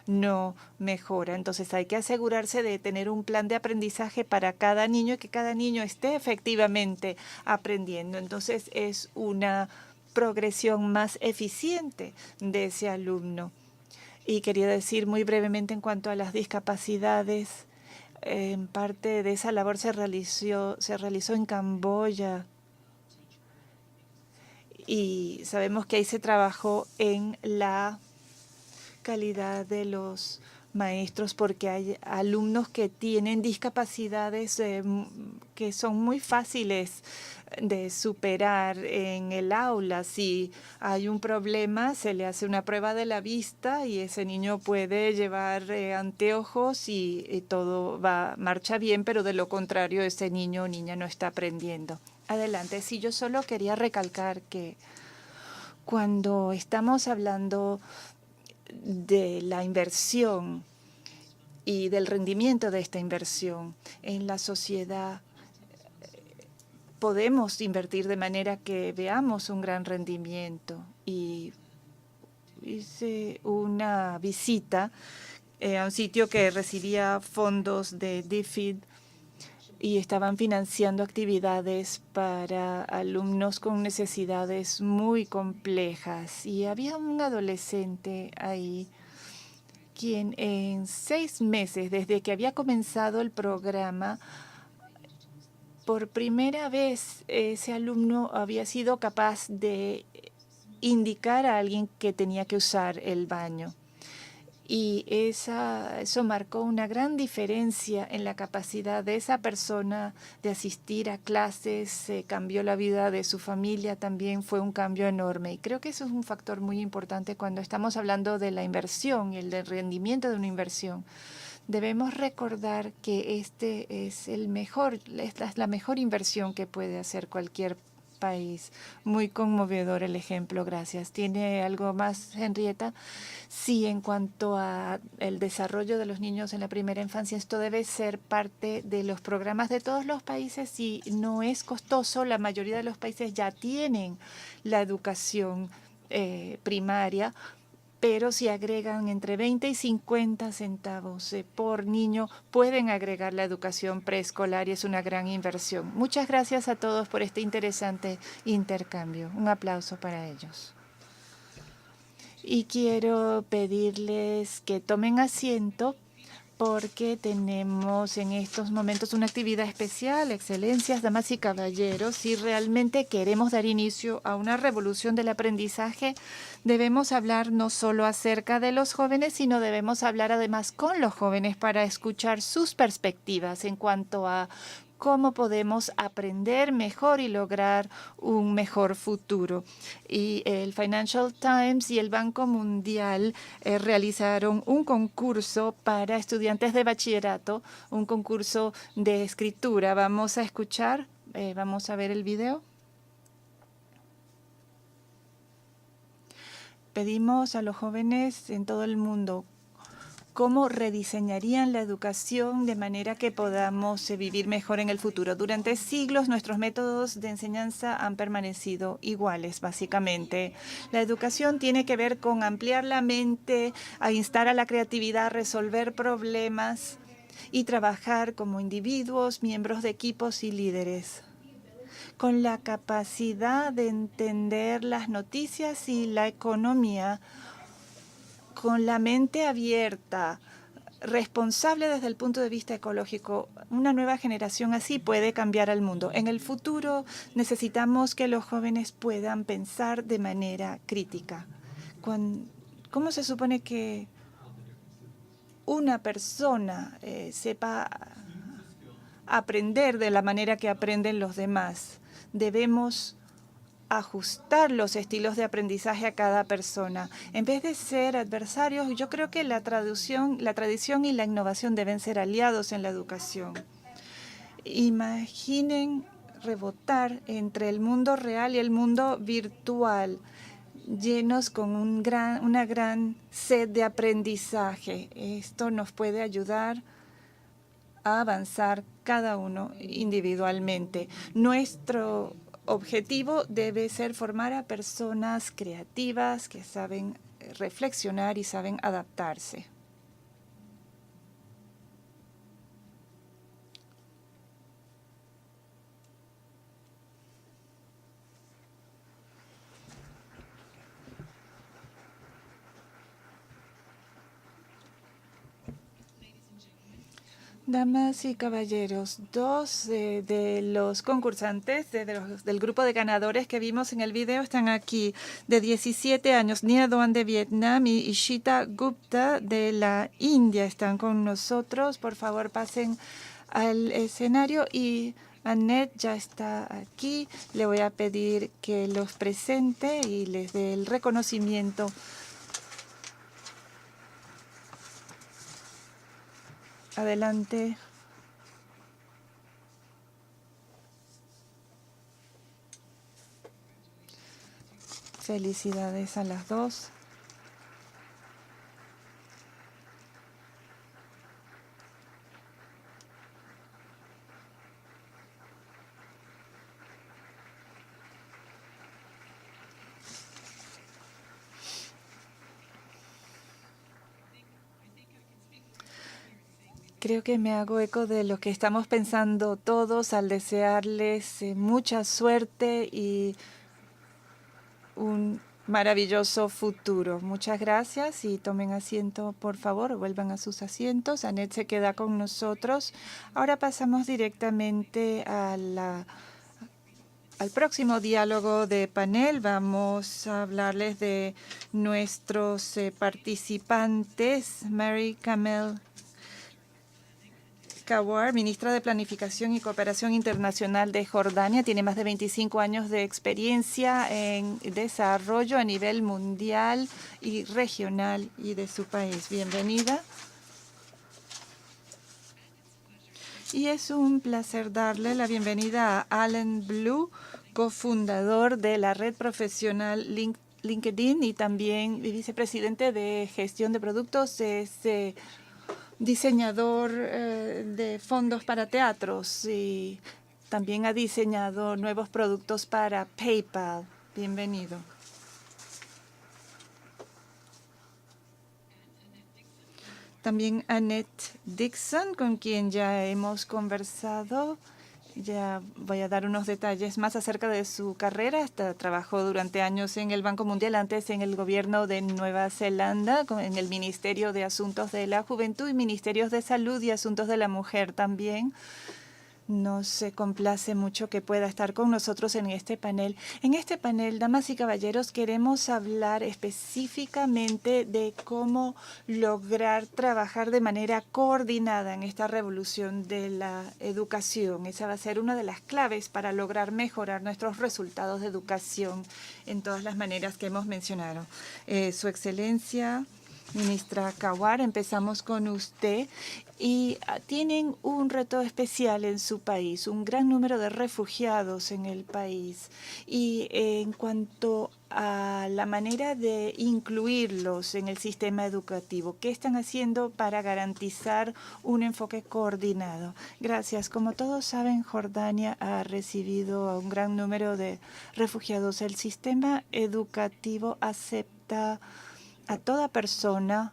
no mejora. Entonces hay que asegurarse de tener un plan de aprendizaje para cada niño y que cada niño esté efectivamente aprendiendo. Entonces es una progresión más eficiente de ese alumno. Y quería decir muy brevemente en cuanto a las discapacidades, en parte de esa labor se realizó en Camboya y sabemos que ahí se trabajó en la calidad de los maestros, porque hay alumnos que tienen discapacidades que son muy fáciles de superar en el aula. Si hay un problema, se le hace una prueba de la vista y ese niño puede llevar anteojos y todo marcha bien, pero de lo contrario, ese niño o niña no está aprendiendo. Adelante. Sí, yo solo quería recalcar que cuando estamos hablando de la inversión y del rendimiento de esta inversión en la sociedad, podemos invertir de manera que veamos un gran rendimiento. Y hice una visita a un sitio que recibía fondos de DFID y estaban financiando actividades para alumnos con necesidades muy complejas. Y había un adolescente ahí quien en 6 meses, desde que había comenzado el programa, por primera vez ese alumno había sido capaz de indicar a alguien que tenía que usar el baño. Y eso marcó una gran diferencia en la capacidad de esa persona de asistir a clases, cambió la vida de su familia, también fue un cambio enorme. Y creo que eso es un factor muy importante cuando estamos hablando de la inversión y el del rendimiento de una inversión. Debemos recordar que este es esta es la mejor inversión que puede hacer cualquier país. Muy conmovedor el ejemplo, gracias. ¿Tiene algo más, Henrietta? Sí, en cuanto a el desarrollo de los niños en la primera infancia, esto debe ser parte de los programas de todos los países y no es costoso. La mayoría de los países ya tienen la educación primaria, pero si agregan entre 20 y 50 centavos por niño, pueden agregar la educación preescolar y es una gran inversión. Muchas gracias a todos por este interesante intercambio. Un aplauso para ellos. Y quiero pedirles que tomen asiento porque tenemos en estos momentos una actividad especial. Excelencias, damas y caballeros, si realmente queremos dar inicio a una revolución del aprendizaje, debemos hablar no solo acerca de los jóvenes, sino debemos hablar además con los jóvenes para escuchar sus perspectivas en cuanto a cómo podemos aprender mejor y lograr un mejor futuro. Y el Financial Times y el Banco Mundial realizaron un concurso para estudiantes de bachillerato, un concurso de escritura. Vamos a escuchar, vamos a ver el video. Pedimos a los jóvenes en todo el mundo cómo rediseñarían la educación de manera que podamos vivir mejor en el futuro. Durante siglos nuestros métodos de enseñanza han permanecido iguales, básicamente. La educación tiene que ver con ampliar la mente, a instar a la creatividad, a resolver problemas y trabajar como individuos, miembros de equipos y líderes, con la capacidad de entender las noticias y la economía, con la mente abierta, responsable desde el punto de vista ecológico. Una nueva generación así puede cambiar al mundo. En el futuro necesitamos que los jóvenes puedan pensar de manera crítica. ¿Cómo se supone que una persona sepa aprender de la manera que aprenden los demás? Debemos ajustar los estilos de aprendizaje a cada persona. En vez de ser adversarios, yo creo que la tradición y la innovación deben ser aliados en la educación. Imaginen rebotar entre el mundo real y el mundo virtual, llenos con una gran sed de aprendizaje. Esto nos puede ayudar a avanzar cada uno individualmente. Nuestro objetivo debe ser formar a personas creativas que saben reflexionar y saben adaptarse. Damas y caballeros, dos de los concursantes del grupo de ganadores que vimos en el video están aquí, de 17 años. Nia Doan de Vietnam y Ishita Gupta de la India están con nosotros. Por favor, pasen al escenario y Annette ya está aquí. Le voy a pedir que los presente y les dé el reconocimiento. Adelante. Felicidades a las dos. Creo que me hago eco de lo que estamos pensando todos al desearles mucha suerte y un maravilloso futuro. Muchas gracias y tomen asiento, por favor, o vuelvan a sus asientos. Annette se queda con nosotros. Ahora pasamos directamente a la al próximo diálogo de panel. Vamos a hablarles de nuestros participantes. Mary Kamel Kawar, ministra de Planificación y Cooperación Internacional de Jordania, tiene más de 25 años de experiencia en desarrollo a nivel mundial y regional y de su país. Bienvenida. Y es un placer darle la bienvenida a Alan Blue, cofundador de la red profesional LinkedIn y también vicepresidente de gestión de productos. Es diseñador de fondos para teatros y también ha diseñado nuevos productos para PayPal. Bienvenido. También Annette Dixon, con quien ya hemos conversado. Ya voy a dar unos detalles más acerca de su carrera. Trabajó durante años en el Banco Mundial, antes en el gobierno de Nueva Zelanda, en el Ministerio de Asuntos de la Juventud y Ministerios de Salud y Asuntos de la Mujer también. Nos complace mucho que pueda estar con nosotros en este panel. En este panel, damas y caballeros, queremos hablar específicamente de cómo lograr trabajar de manera coordinada en esta revolución de la educación. Esa va a ser una de las claves para lograr mejorar nuestros resultados de educación en todas las maneras que hemos mencionado. Su Excelencia, Ministra Kawar, empezamos con usted. Y tienen un reto especial en su país, un gran número de refugiados en el país. Y en cuanto a la manera de incluirlos en el sistema educativo, ¿qué están haciendo para garantizar un enfoque coordinado? Gracias. Como todos saben, Jordania ha recibido a un gran número de refugiados. El sistema educativo acepta a toda persona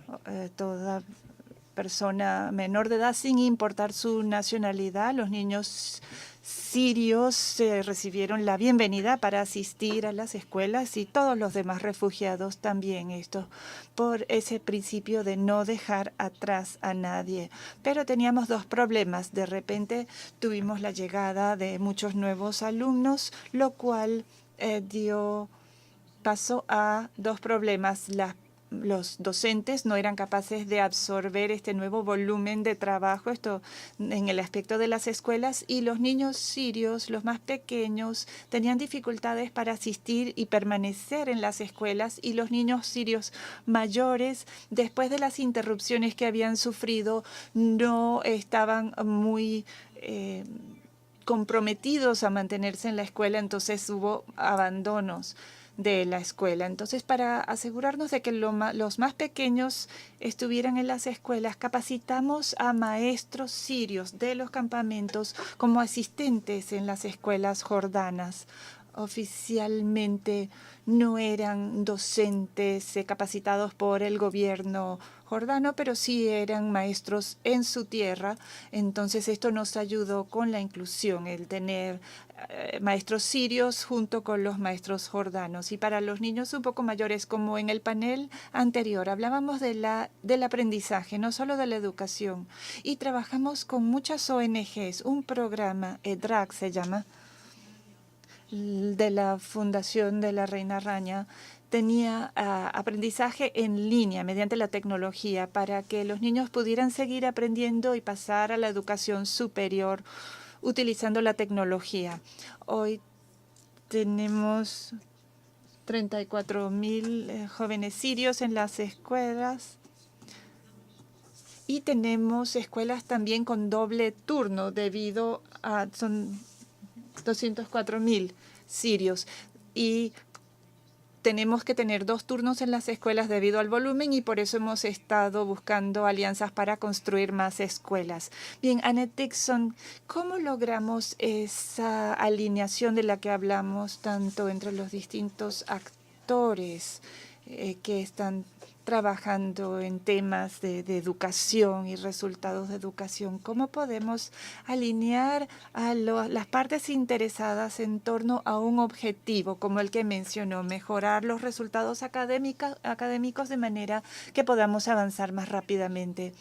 menor de edad, sin importar su nacionalidad. Los niños sirios recibieron la bienvenida para asistir a las escuelas y todos los demás refugiados también. Esto por ese principio de no dejar atrás a nadie. Pero teníamos dos problemas. De repente tuvimos la llegada de muchos nuevos alumnos, lo cual dio paso a dos problemas. Los docentes no eran capaces de absorber este nuevo volumen de trabajo, esto en el aspecto de las escuelas, y los niños sirios, los más pequeños, tenían dificultades para asistir y permanecer en las escuelas, y los niños sirios mayores, después de las interrupciones que habían sufrido, no estaban muy comprometidos a mantenerse en la escuela, entonces hubo abandonos de la escuela. Entonces, para asegurarnos de que los más pequeños estuvieran en las escuelas, capacitamos a maestros sirios de los campamentos como asistentes en las escuelas jordanas. Oficialmente no eran docentes capacitados por el gobierno jordano, pero sí eran maestros en su tierra. Entonces esto nos ayudó con la inclusión, el tener maestros sirios junto con los maestros jordanos. Y para los niños un poco mayores, como en el panel anterior, hablábamos del aprendizaje, no solo de la educación. Y trabajamos con muchas ONGs, un programa, EDRAC se llama, de la Fundación de la Reina Rania, tenía aprendizaje en línea mediante la tecnología para que los niños pudieran seguir aprendiendo y pasar a la educación superior utilizando la tecnología. Hoy tenemos 34.000 jóvenes sirios en las escuelas y tenemos escuelas también con doble turno debido a son 204.000 sirios y tenemos que tener 2 turnos en las escuelas debido al volumen y por eso hemos estado buscando alianzas para construir más escuelas. Bien, Annette Dixon, ¿cómo logramos esa alineación de la que hablamos tanto entre los distintos actores que están trabajando en temas de educación y resultados de educación? ¿Cómo podemos alinear a las partes interesadas en torno a un objetivo como el que mencionó, mejorar los resultados académicos de manera que podamos avanzar más rápidamente?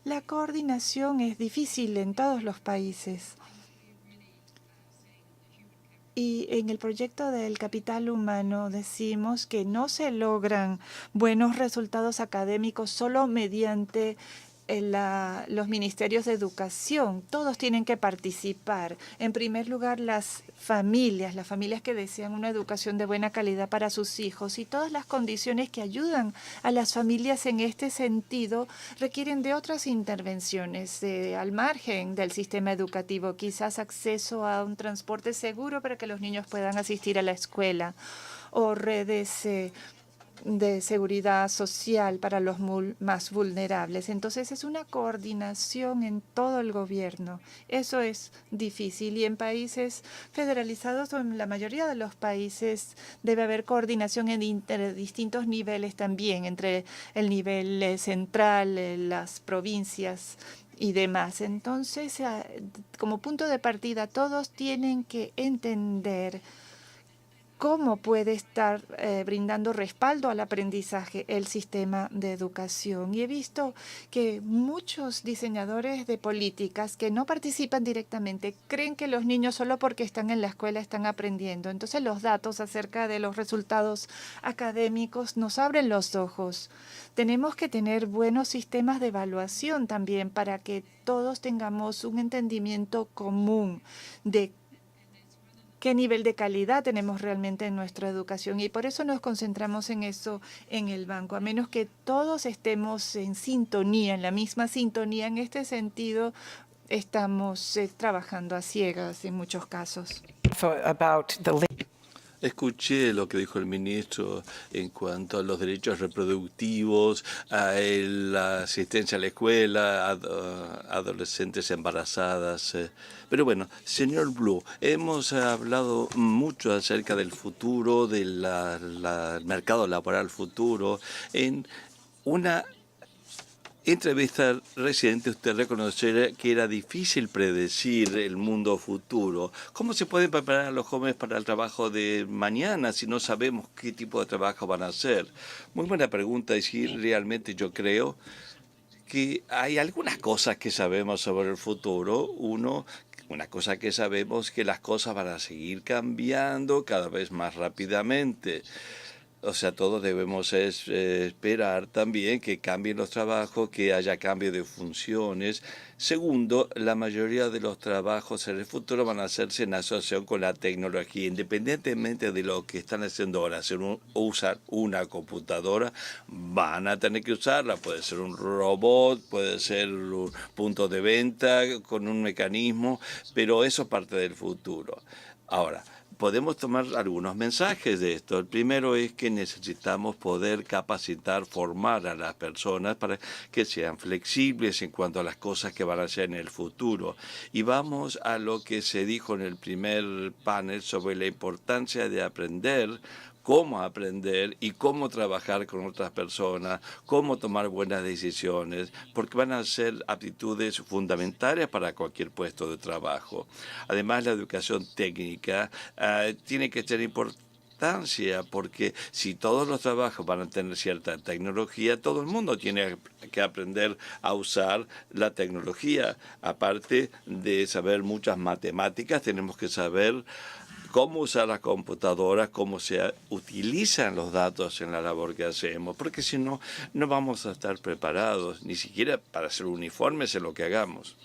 La coordinación es difícil en todos los países. Y en el proyecto del capital humano decimos que no se logran buenos resultados académicos solo mediante los ministerios de educación. Todos tienen que participar. En primer lugar, las familias que desean una educación de buena calidad para sus hijos, y todas las condiciones que ayudan a las familias en este sentido requieren de otras intervenciones al margen del sistema educativo, quizás acceso a un transporte seguro para que los niños puedan asistir a la escuela, o redes de seguridad social para los más vulnerables. Entonces es una coordinación en todo el gobierno. Eso es difícil, y en países federalizados o en la mayoría de los países debe haber coordinación entre distintos niveles también, entre el nivel central, las provincias y demás. Entonces, como punto de partida, todos tienen que entender cómo puede estar brindando respaldo al aprendizaje el sistema de educación. Y he visto que muchos diseñadores de políticas que no participan directamente creen que los niños solo porque están en la escuela están aprendiendo. Entonces los datos acerca de los resultados académicos nos abren los ojos. Tenemos que tener buenos sistemas de evaluación también para que todos tengamos un entendimiento común de qué nivel de calidad tenemos realmente en nuestra educación, y por eso nos concentramos en eso en el banco. A menos que todos estemos en sintonía, en la misma sintonía, en este sentido estamos trabajando a ciegas en muchos casos. About the Escuché lo que dijo el ministro en cuanto a los derechos reproductivos, a la asistencia a la escuela, a adolescentes embarazadas. Pero bueno, señor Blue, hemos hablado mucho acerca del futuro, del mercado laboral futuro. En una entrevista reciente usted reconoció que era difícil predecir el mundo futuro. ¿Cómo se pueden preparar a los jóvenes para el trabajo de mañana si no sabemos qué tipo de trabajo van a hacer? Muy buena pregunta, y sí, realmente yo creo que hay algunas cosas que sabemos sobre el futuro. Una cosa que sabemos es que las cosas van a seguir cambiando cada vez más rápidamente. O sea, todos debemos esperar también que cambien los trabajos, que haya cambio de funciones. Segundo, la mayoría de los trabajos en el futuro van a hacerse en asociación con la tecnología, independientemente de lo que están haciendo ahora, usar una computadora, van a tener que usarla. Puede ser un robot, puede ser un punto de venta con un mecanismo, pero eso es parte del futuro. Ahora, podemos tomar algunos mensajes de esto. El primero es que necesitamos poder capacitar, formar a las personas para que sean flexibles en cuanto a las cosas que van a hacer en el futuro. Y vamos a lo que se dijo en el primer panel sobre la importancia de aprender, cómo aprender y cómo trabajar con otras personas, cómo tomar buenas decisiones, porque van a ser aptitudes fundamentales para cualquier puesto de trabajo. Además, la educación técnica tiene que ser importante, porque si todos los trabajos van a tener cierta tecnología, todo el mundo tiene que aprender a usar la tecnología. Aparte de saber muchas matemáticas, tenemos que saber cómo usar las computadoras, cómo se utilizan los datos en la labor que hacemos, porque si no, no vamos a estar preparados, ni siquiera para hacer uniformes en lo que hagamos.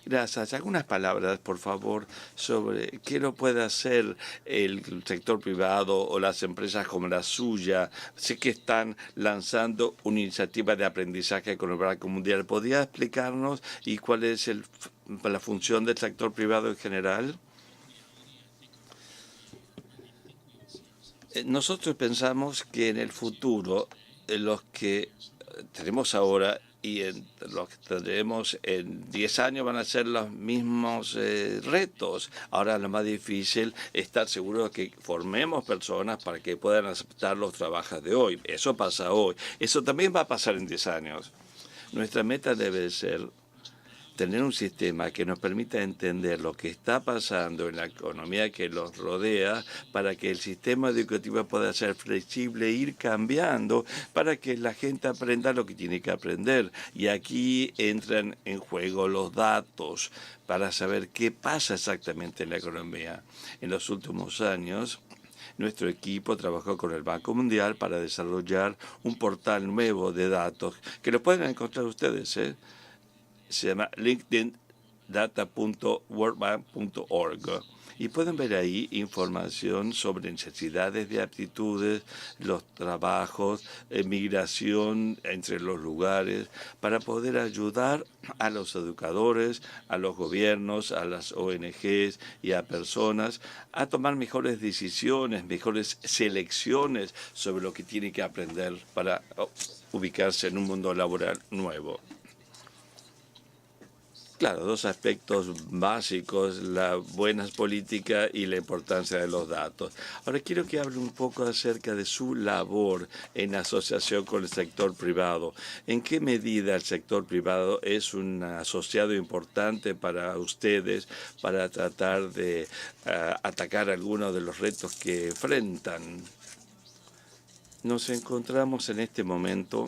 Gracias. Algunas palabras, por favor, sobre qué lo puede hacer el sector privado o las empresas como la suya. Sé que están lanzando una iniciativa de aprendizaje con el Banco Mundial. ¿Podría explicarnos y cuál es la función del sector privado en general? Nosotros pensamos que en el futuro los que tenemos ahora y los que tendremos en 10 años van a ser los mismos retos. Ahora lo más difícil es estar seguro de que formemos personas para que puedan aceptar los trabajos de hoy. Eso pasa hoy. Eso también va a pasar en 10 años. Nuestra meta debe ser tener un sistema que nos permita entender lo que está pasando en la economía que los rodea para que el sistema educativo pueda ser flexible e ir cambiando para que la gente aprenda lo que tiene que aprender. Y aquí entran en juego los datos para saber qué pasa exactamente en la economía. En los últimos años, nuestro equipo trabajó con el Banco Mundial para desarrollar un portal nuevo de datos que lo pueden encontrar ustedes, Se llama linkedindata.worldbank.org. Y pueden ver ahí información sobre necesidades de aptitudes, los trabajos, migración entre los lugares, para poder ayudar a los educadores, a los gobiernos, a las ONGs y a personas a tomar mejores decisiones, mejores selecciones sobre lo que tienen que aprender para ubicarse en un mundo laboral nuevo. Claro, dos aspectos básicos, la buena política y la importancia de los datos. Ahora quiero que hable un poco acerca de su labor en asociación con el sector privado. ¿En qué medida el sector privado es un asociado importante para ustedes para tratar de atacar algunos de los retos que enfrentan? Nos encontramos en este momento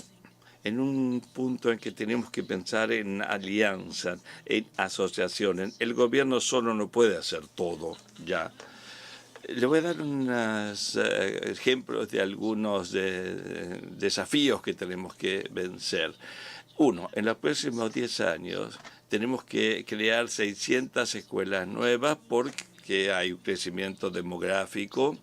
en un punto en que tenemos que pensar en alianzas, en asociaciones. El gobierno solo no puede hacer todo ya. Le voy a dar unos ejemplos de algunos desafíos que tenemos que vencer. Uno, en los próximos 10 años tenemos que crear 600 escuelas nuevas porque hay un crecimiento demográfico.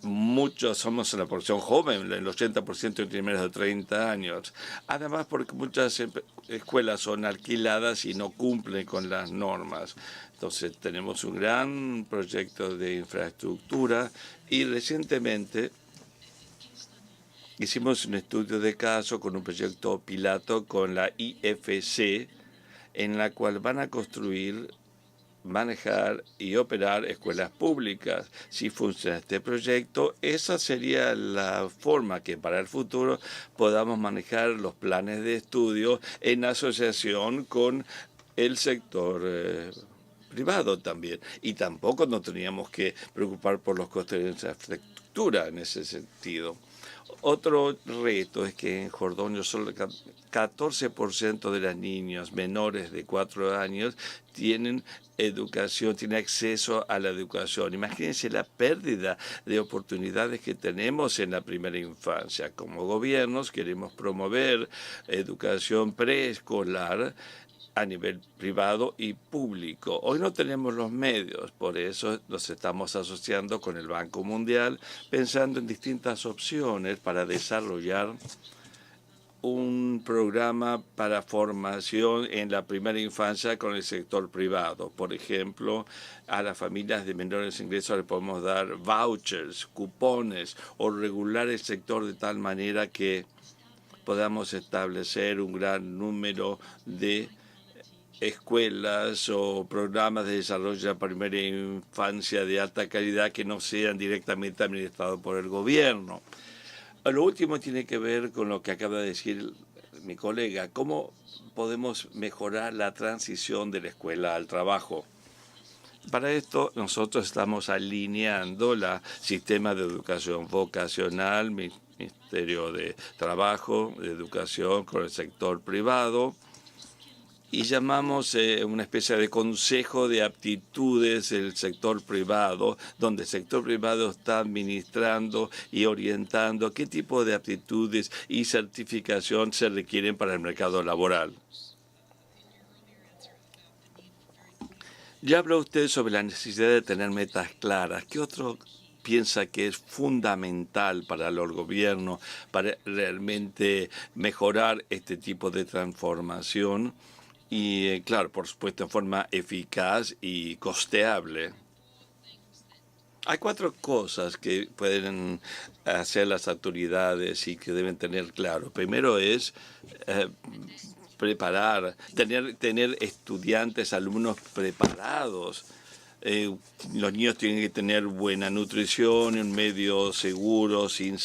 Muchos somos una porción joven, el 80% tiene menos de 30 años. Además, porque muchas escuelas son alquiladas y no cumplen con las normas. Entonces, tenemos un gran proyecto de infraestructura y recientemente hicimos un estudio de caso con un proyecto piloto con la IFC, en la cual van a construir, manejar y operar escuelas públicas. Si funciona este proyecto, esa sería la forma que para el futuro podamos manejar los planes de estudio en asociación con el sector privado también. Y tampoco nos teníamos que preocupar por los costos de infraestructura en ese sentido. Otro reto es que en Jordania solo el 14% de las niñas menores de 4 años tienen educación, tienen acceso a la educación. Imagínense la pérdida de oportunidades que tenemos en la primera infancia. Como gobiernos queremos promover educación preescolar a nivel privado y público. Hoy no tenemos los medios, por eso nos estamos asociando con el Banco Mundial, pensando en distintas opciones para desarrollar un programa para formación en la primera infancia con el sector privado. Por ejemplo, a las familias de menores ingresos les podemos dar vouchers, cupones o regular el sector de tal manera que podamos establecer un gran número de escuelas o programas de desarrollo de la primera infancia de alta calidad que no sean directamente administrados por el gobierno. Lo último tiene que ver con lo que acaba de decir mi colega, cómo podemos mejorar la transición de la escuela al trabajo. Para esto nosotros estamos alineando el sistema de educación vocacional, Ministerio de Trabajo, de Educación con el sector privado, y llamamos una especie de consejo de aptitudes del sector privado, donde el sector privado está administrando y orientando qué tipo de aptitudes y certificación se requieren para el mercado laboral. Ya habló usted sobre la necesidad de tener metas claras. ¿Qué otro piensa que es fundamental para el gobierno para realmente mejorar este tipo de transformación? Y, claro, por supuesto, en forma eficaz y costeable. Hay 4 cosas que pueden hacer las autoridades y que deben tener claro. Primero es preparar, tener estudiantes, alumnos preparados Los niños tienen que tener buena nutrición, un medio seguro, sin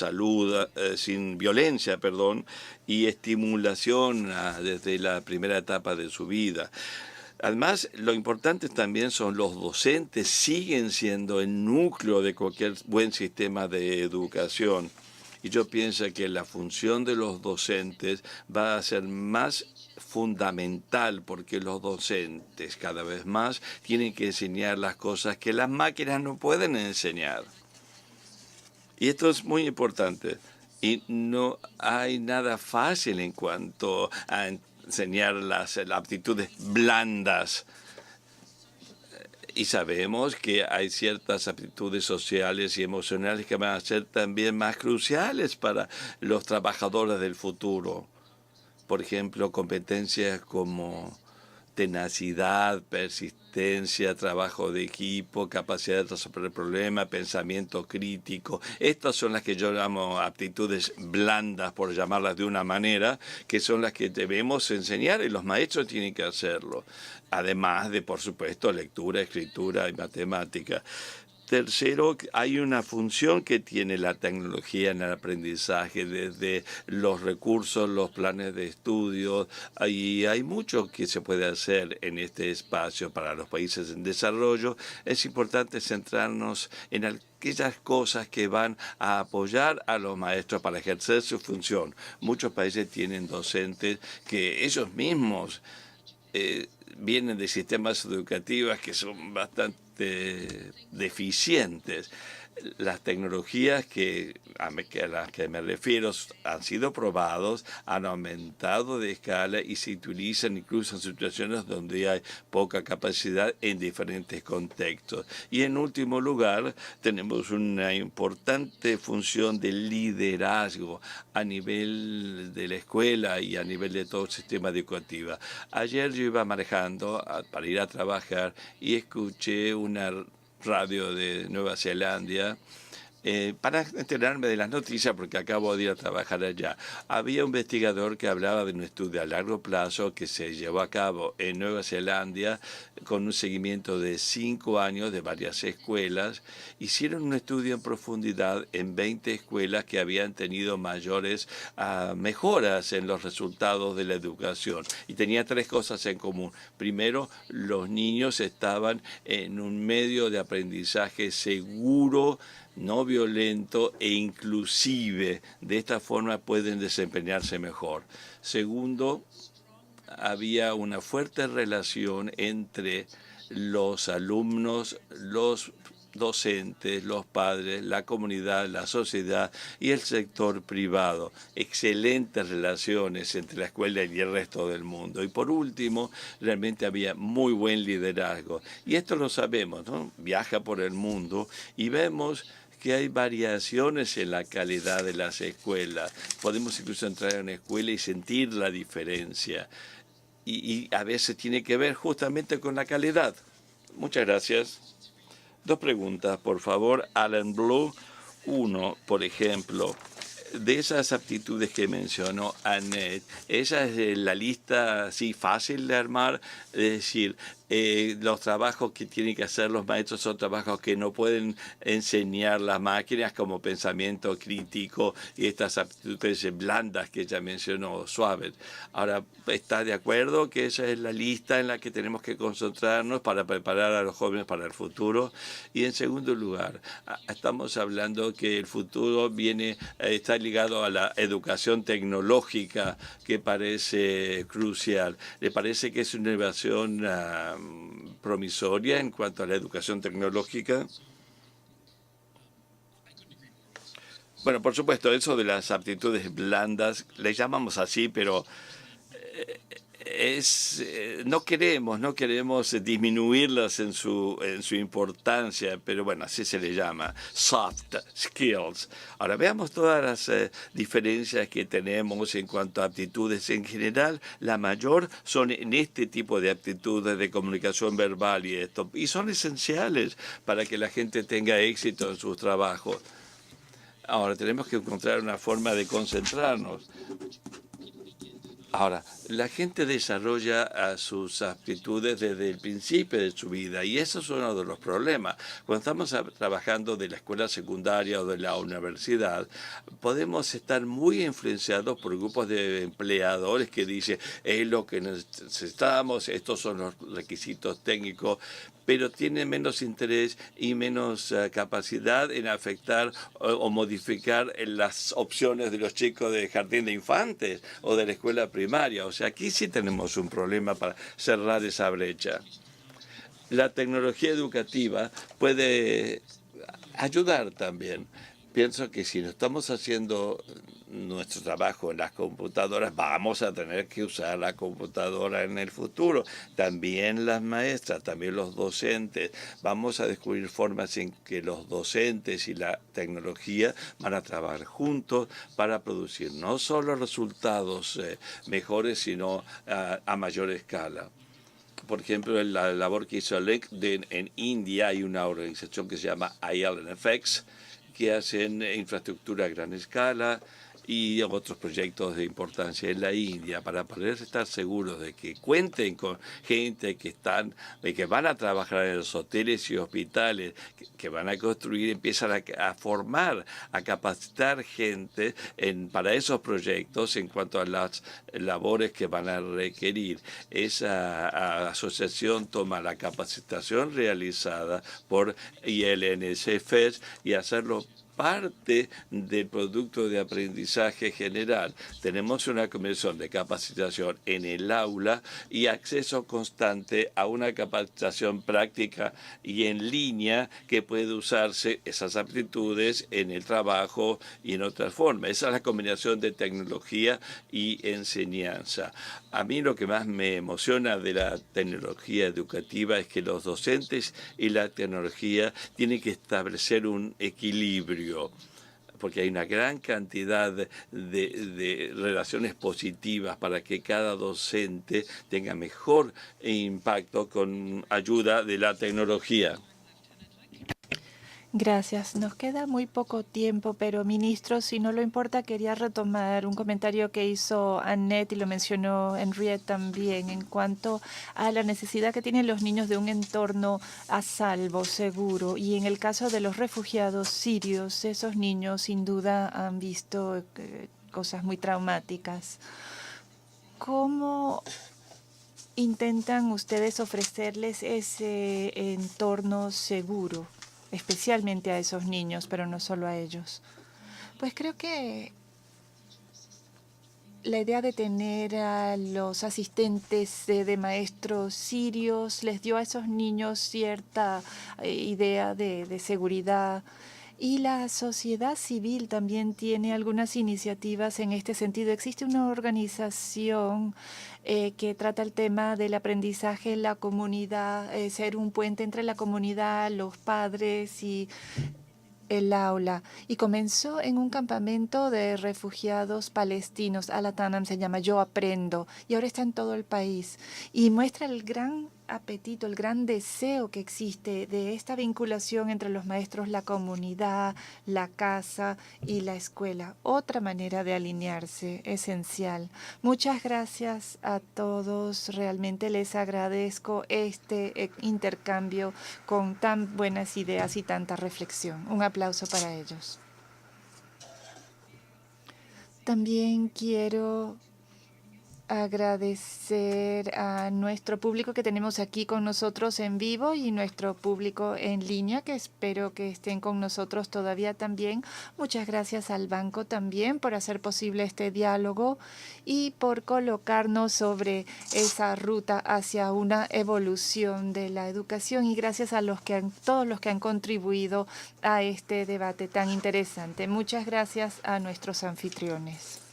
sin violencia, perdón, y estimulación desde la primera etapa de su vida. Además, lo importante también son los docentes, siguen siendo el núcleo de cualquier buen sistema de educación. Y yo pienso que la función de los docentes va a ser más fundamental porque los docentes cada vez más tienen que enseñar las cosas que las máquinas no pueden enseñar. Y esto es muy importante. Y no hay nada fácil en cuanto a enseñar las aptitudes blandas. Y sabemos que hay ciertas aptitudes sociales y emocionales que van a ser también más cruciales para los trabajadores del futuro. Por ejemplo, competencias como tenacidad, persistencia, trabajo de equipo, capacidad de resolver problemas, pensamiento crítico. Estas son las que yo llamo aptitudes blandas, por llamarlas de una manera, que son las que debemos enseñar y los maestros tienen que hacerlo. Además de, por supuesto, lectura, escritura y matemática. Tercero, hay una función que tiene la tecnología en el aprendizaje, desde los recursos, los planes de estudio, y hay mucho que se puede hacer en este espacio para los países en desarrollo. Es importante centrarnos en aquellas cosas que van a apoyar a los maestros para ejercer su función. Muchos países tienen docentes que ellos mismos vienen de sistemas educativos que son bastante deficientes. Las tecnologías a las que me refiero han sido probados, han aumentado de escala y se utilizan incluso en situaciones donde hay poca capacidad en diferentes contextos. Y en último lugar, tenemos una importante función de liderazgo a nivel de la escuela y a nivel de todo el sistema educativo. Ayer yo iba manejando para ir a trabajar y escuché una radio de Nueva Zelanda para enterarme de las noticias porque acabo de ir a trabajar allá. Había un investigador que hablaba de un estudio a largo plazo que se llevó a cabo en Nueva Zelanda con un seguimiento de 5 años de varias escuelas. Hicieron un estudio en profundidad en 20 escuelas que habían tenido mayores mejoras en los resultados de la educación. Y tenía 3 cosas en común. Primero, los niños estaban en un medio de aprendizaje seguro, no violento e inclusive. De esta forma pueden desempeñarse mejor. Segundo, había una fuerte relación entre los alumnos, los docentes, los padres, la comunidad, la sociedad y el sector privado. Excelentes relaciones entre la escuela y el resto del mundo. Y por último, realmente había muy buen liderazgo. Y esto lo sabemos, ¿no? Viaja por el mundo y vemos que hay variaciones en la calidad de las escuelas. Podemos incluso entrar a una escuela y sentir la diferencia. Y a veces tiene que ver justamente con la calidad. Muchas gracias. 2 preguntas, por favor. Alan Blue. 1, por ejemplo, de esas aptitudes que mencionó Annette, esa es la lista así fácil de armar, es decir, los trabajos que tienen que hacer los maestros son trabajos que no pueden enseñar las máquinas, como pensamiento crítico y estas aptitudes blandas que ella mencionó, suaves. Ahora, ¿está de acuerdo que esa es la lista en la que tenemos que concentrarnos para preparar a los jóvenes para el futuro? Y en segundo lugar, estamos hablando que el futuro está ligado a la educación tecnológica, que parece crucial. ¿Le parece que es una innovación promisoria en cuanto a la educación tecnológica? Bueno, por supuesto, eso de las aptitudes blandas, le llamamos así, pero no queremos disminuirlas en su importancia, pero bueno, así se le llama, soft skills. Ahora veamos todas las diferencias que tenemos en cuanto a aptitudes. En general, la mayor son en este tipo de aptitudes de comunicación verbal y son esenciales para que la gente tenga éxito en sus trabajos. Ahora tenemos que encontrar una forma de concentrarnos. Ahora, La gente desarrolla sus aptitudes desde el principio de su vida y eso es uno de los problemas. Cuando estamos trabajando de la escuela secundaria o de la universidad, podemos estar muy influenciados por grupos de empleadores que dicen es lo que necesitamos, estos son los requisitos técnicos, pero tienen menos interés y menos capacidad en afectar o modificar las opciones de los chicos de jardín de infantes o de la escuela primaria. O sea, aquí sí tenemos un problema para cerrar esa brecha. La tecnología educativa puede ayudar también. Pienso que si no estamos haciendo nuestro trabajo en las computadoras, vamos a tener que usar la computadora en el futuro. También las maestras, también los docentes. Vamos a descubrir formas en que los docentes y la tecnología van a trabajar juntos para producir no solo resultados mejores, sino a mayor escala. Por ejemplo, en la labor que hizo LinkedIn en India, hay una organización que se llama ILNFX, que hacen infraestructura a gran escala y otros proyectos de importancia en la India para poder estar seguros de que cuenten con gente que van a trabajar en los hoteles y hospitales, que van a construir, empiezan a formar, a capacitar gente para esos proyectos en cuanto a las labores que van a requerir. Esa asociación toma la capacitación realizada por ILNCFES y hacerlo parte del producto de aprendizaje general. Tenemos una comisión de capacitación en el aula y acceso constante a una capacitación práctica y en línea que puede usarse esas aptitudes en el trabajo y en otras formas. Esa es la combinación de tecnología y enseñanza. A mí lo que más me emociona de la tecnología educativa es que los docentes y la tecnología tienen que establecer un equilibrio, porque hay una gran cantidad de relaciones positivas para que cada docente tenga mejor impacto con ayuda de la tecnología. Gracias. Nos queda muy poco tiempo, pero ministro, si no lo importa, quería retomar un comentario que hizo Annette y lo mencionó Henriette también en cuanto a la necesidad que tienen los niños de un entorno a salvo, seguro. Y en el caso de los refugiados sirios, esos niños sin duda han visto cosas muy traumáticas. ¿Cómo intentan ustedes ofrecerles ese entorno seguro, especialmente a esos niños, pero no solo a ellos? Pues creo que la idea de tener a los asistentes de maestros sirios les dio a esos niños cierta idea de seguridad. Y la sociedad civil también tiene algunas iniciativas en este sentido. Existe una organización que trata el tema del aprendizaje en la comunidad, ser un puente entre la comunidad, los padres y el aula, y comenzó en un campamento de refugiados palestinos. Al-Tanam se llama Yo Aprendo, y ahora está en todo el país y muestra el gran apetito, el gran deseo que existe de esta vinculación entre los maestros, la comunidad, la casa y la escuela. Otra manera de alinearse esencial. Muchas gracias a todos. Realmente les agradezco este intercambio con tan buenas ideas y tanta reflexión. Un aplauso para ellos. También quiero agradecer a nuestro público que tenemos aquí con nosotros en vivo y nuestro público en línea, que espero que estén con nosotros todavía también. Muchas gracias al banco también por hacer posible este diálogo y por colocarnos sobre esa ruta hacia una evolución de la educación. Y gracias a todos los que han contribuido a este debate tan interesante. Muchas gracias a nuestros anfitriones.